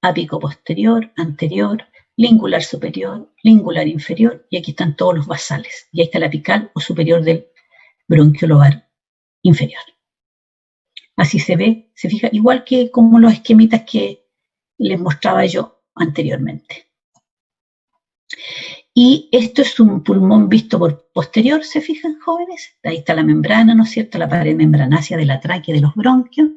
ápico posterior, anterior, lingular superior, lingular inferior, y aquí están todos los basales. Y ahí está el apical o superior del bronquio lobar inferior. Así se ve, se fija, igual que como los esquemitas que les mostraba yo anteriormente. Y esto es un pulmón visto por posterior, ¿se fijan, jóvenes? Ahí está la membrana, ¿no es cierto?, la pared membranácea de la tráquea de los bronquios.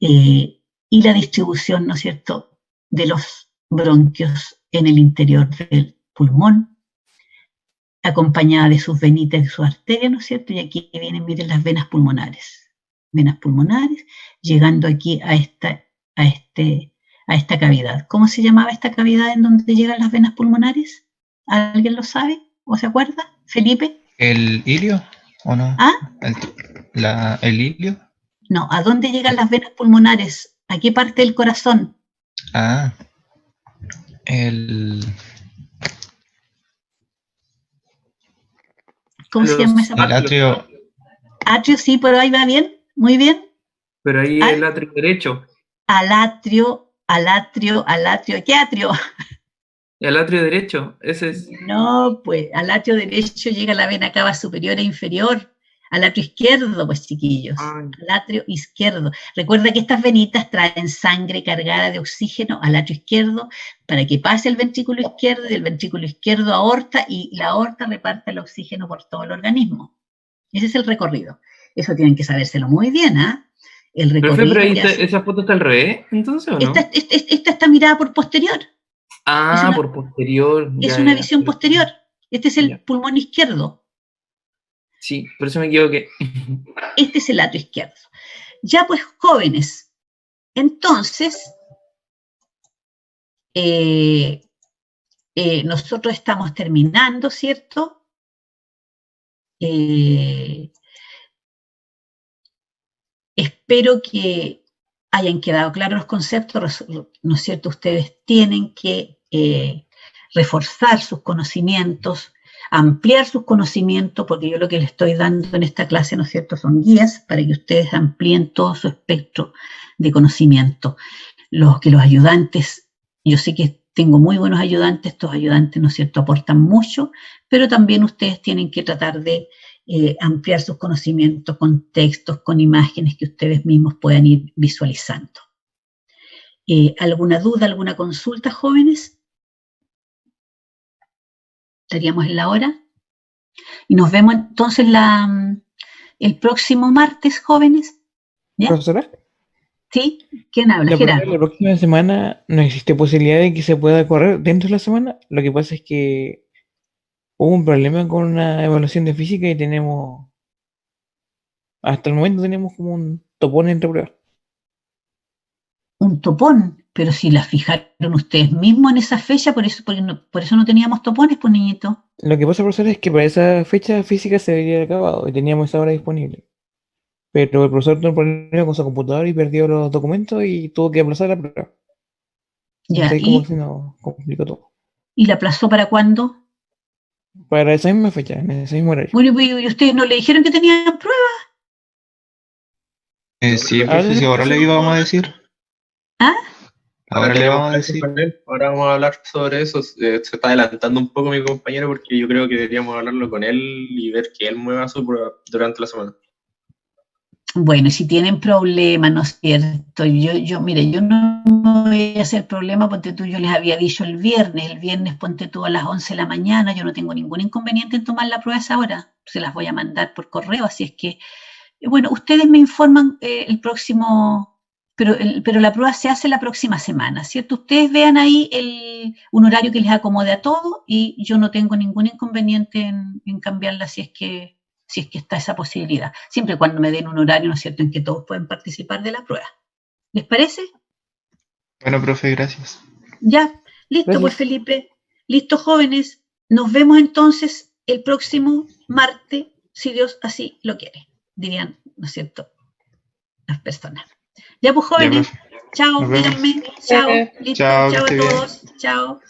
Y la distribución, ¿no es cierto?, de los bronquios en el interior del pulmón, acompañada de sus venitas y sus arterias, ¿no es cierto? Y aquí vienen, miren, las venas pulmonares, llegando aquí a esta cavidad. ¿Cómo se llamaba esta cavidad en donde llegan las venas pulmonares? ¿Alguien lo sabe o se acuerda? ¿Felipe? ¿El ilio o no? ¿Ah? ¿El ilio? No, ¿a dónde llegan las venas pulmonares? ¿A qué parte del corazón? ¿Cómo se llama esa parte? El atrio. Atrio, sí, pero ahí va bien, muy bien. Pero ahí es el atrio derecho. Al atrio, ¿qué atrio? El atrio derecho, ese es. No, pues al atrio derecho llega la vena cava superior e inferior. Al atrio izquierdo, pues chiquillos. Ay. Al atrio izquierdo. Recuerda que estas venitas traen sangre cargada de oxígeno al atrio izquierdo para que pase el ventrículo izquierdo y del ventrículo izquierdo a aorta y la aorta reparte el oxígeno por todo el organismo. Ese es el recorrido. Eso tienen que sabérselo muy bien, ¿ah? el Profe, pero recorrido ahí que hace. esa foto está al revés, entonces, ¿o no? Esta está mirada por posterior. Ah, por posterior, Es ya, una ya. visión posterior. Este es el Ya. pulmón izquierdo. Sí, por eso me equivoqué. Este es el atrio izquierdo. Ya pues, jóvenes, entonces, nosotros estamos terminando, ¿cierto? Espero que hayan quedado claros los conceptos, ¿no es cierto? Ustedes tienen que reforzar sus conocimientos, ampliar sus conocimientos, porque yo lo que les estoy dando en esta clase, ¿no es cierto?, son guías para que ustedes amplíen todo su espectro de conocimiento. Los ayudantes, yo sé que tengo muy buenos ayudantes, estos ayudantes, ¿no es cierto?, aportan mucho, pero también ustedes tienen que tratar de ampliar sus conocimientos con textos, con imágenes que ustedes mismos puedan ir visualizando. ¿Alguna duda, alguna consulta, jóvenes? Estaríamos en la hora. Y nos vemos entonces el próximo martes, jóvenes. ¿Ya? ¿Profesora? ¿Sí? ¿Quién habla? La Gerardo. próxima semana no existe posibilidad de que se pueda correr dentro de la semana. Lo que pasa es que hubo un problema con una evaluación de física y hasta el momento tenemos como un topón entre pruebas. Un topón, pero si la fijaron ustedes mismos en esa fecha, por eso no teníamos topones, pues niñito. Lo que pasa, profesor, es que para esa fecha física se debería haber acabado y teníamos esa hora disponible. Pero el profesor tuvo un problema con su computador y perdió los documentos y tuvo que aplazar la prueba. Entonces Ya, ahí como que se nos complicó todo. ¿y la aplazó para cuándo? Para esa misma fecha, en ese mismo horario. Bueno, ¿y ustedes no le dijeron que tenían prueba? Sí, Ahora profe, si ahora le íbamos a decir. ¿Ah? Ahora le vamos a decir. Con él. Ahora vamos a hablar sobre eso. Se está adelantando un poco mi compañero porque yo creo que deberíamos hablarlo con él y ver que él mueva su prueba durante la semana. Bueno, si tienen problemas, ¿no es cierto? Mire, yo no me voy a hacer problema, ponte tú, yo les había dicho el viernes ponte tú a las 11 de la mañana, yo no tengo ningún inconveniente en tomar la prueba a esa hora, se las voy a mandar por correo, así es que, bueno, ustedes me informan el próximo, pero la prueba se hace la próxima semana, ¿cierto? Ustedes vean ahí un horario que les acomode a todos y yo no tengo ningún inconveniente en cambiarla si es que está esa posibilidad, siempre y cuando me den un horario, ¿no es cierto?, en que todos pueden participar de la prueba. ¿Les parece? Bueno, profe, gracias. Ya, listo, Gracias. pues Felipe. Listo, jóvenes. Nos vemos entonces el próximo martes, si Dios así lo quiere, dirían, ¿no es cierto?, las personas. Ya, pues Ya, jóvenes, profe. chao, Nos vemos. díganme, chao, listo, Chao, que chao a esté bien. todos, chao.